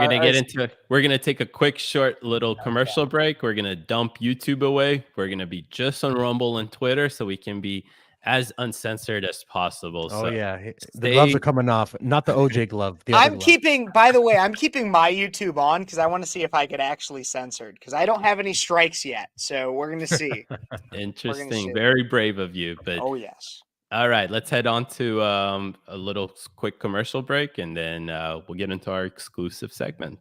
gonna take a quick short little commercial break. We're gonna dump YouTube away. We're gonna be just on Rumble and Twitter so we can be as uncensored as possible. Oh so yeah, the gloves are coming off. Not the OJ glove. The I'm keeping my YouTube on because I want to see if I get actually censored because I don't have any strikes yet. So we're gonna see. Interesting. Very brave of you. But oh yes. All right, let's head on to a little quick commercial break, and then we'll get into our exclusive segment.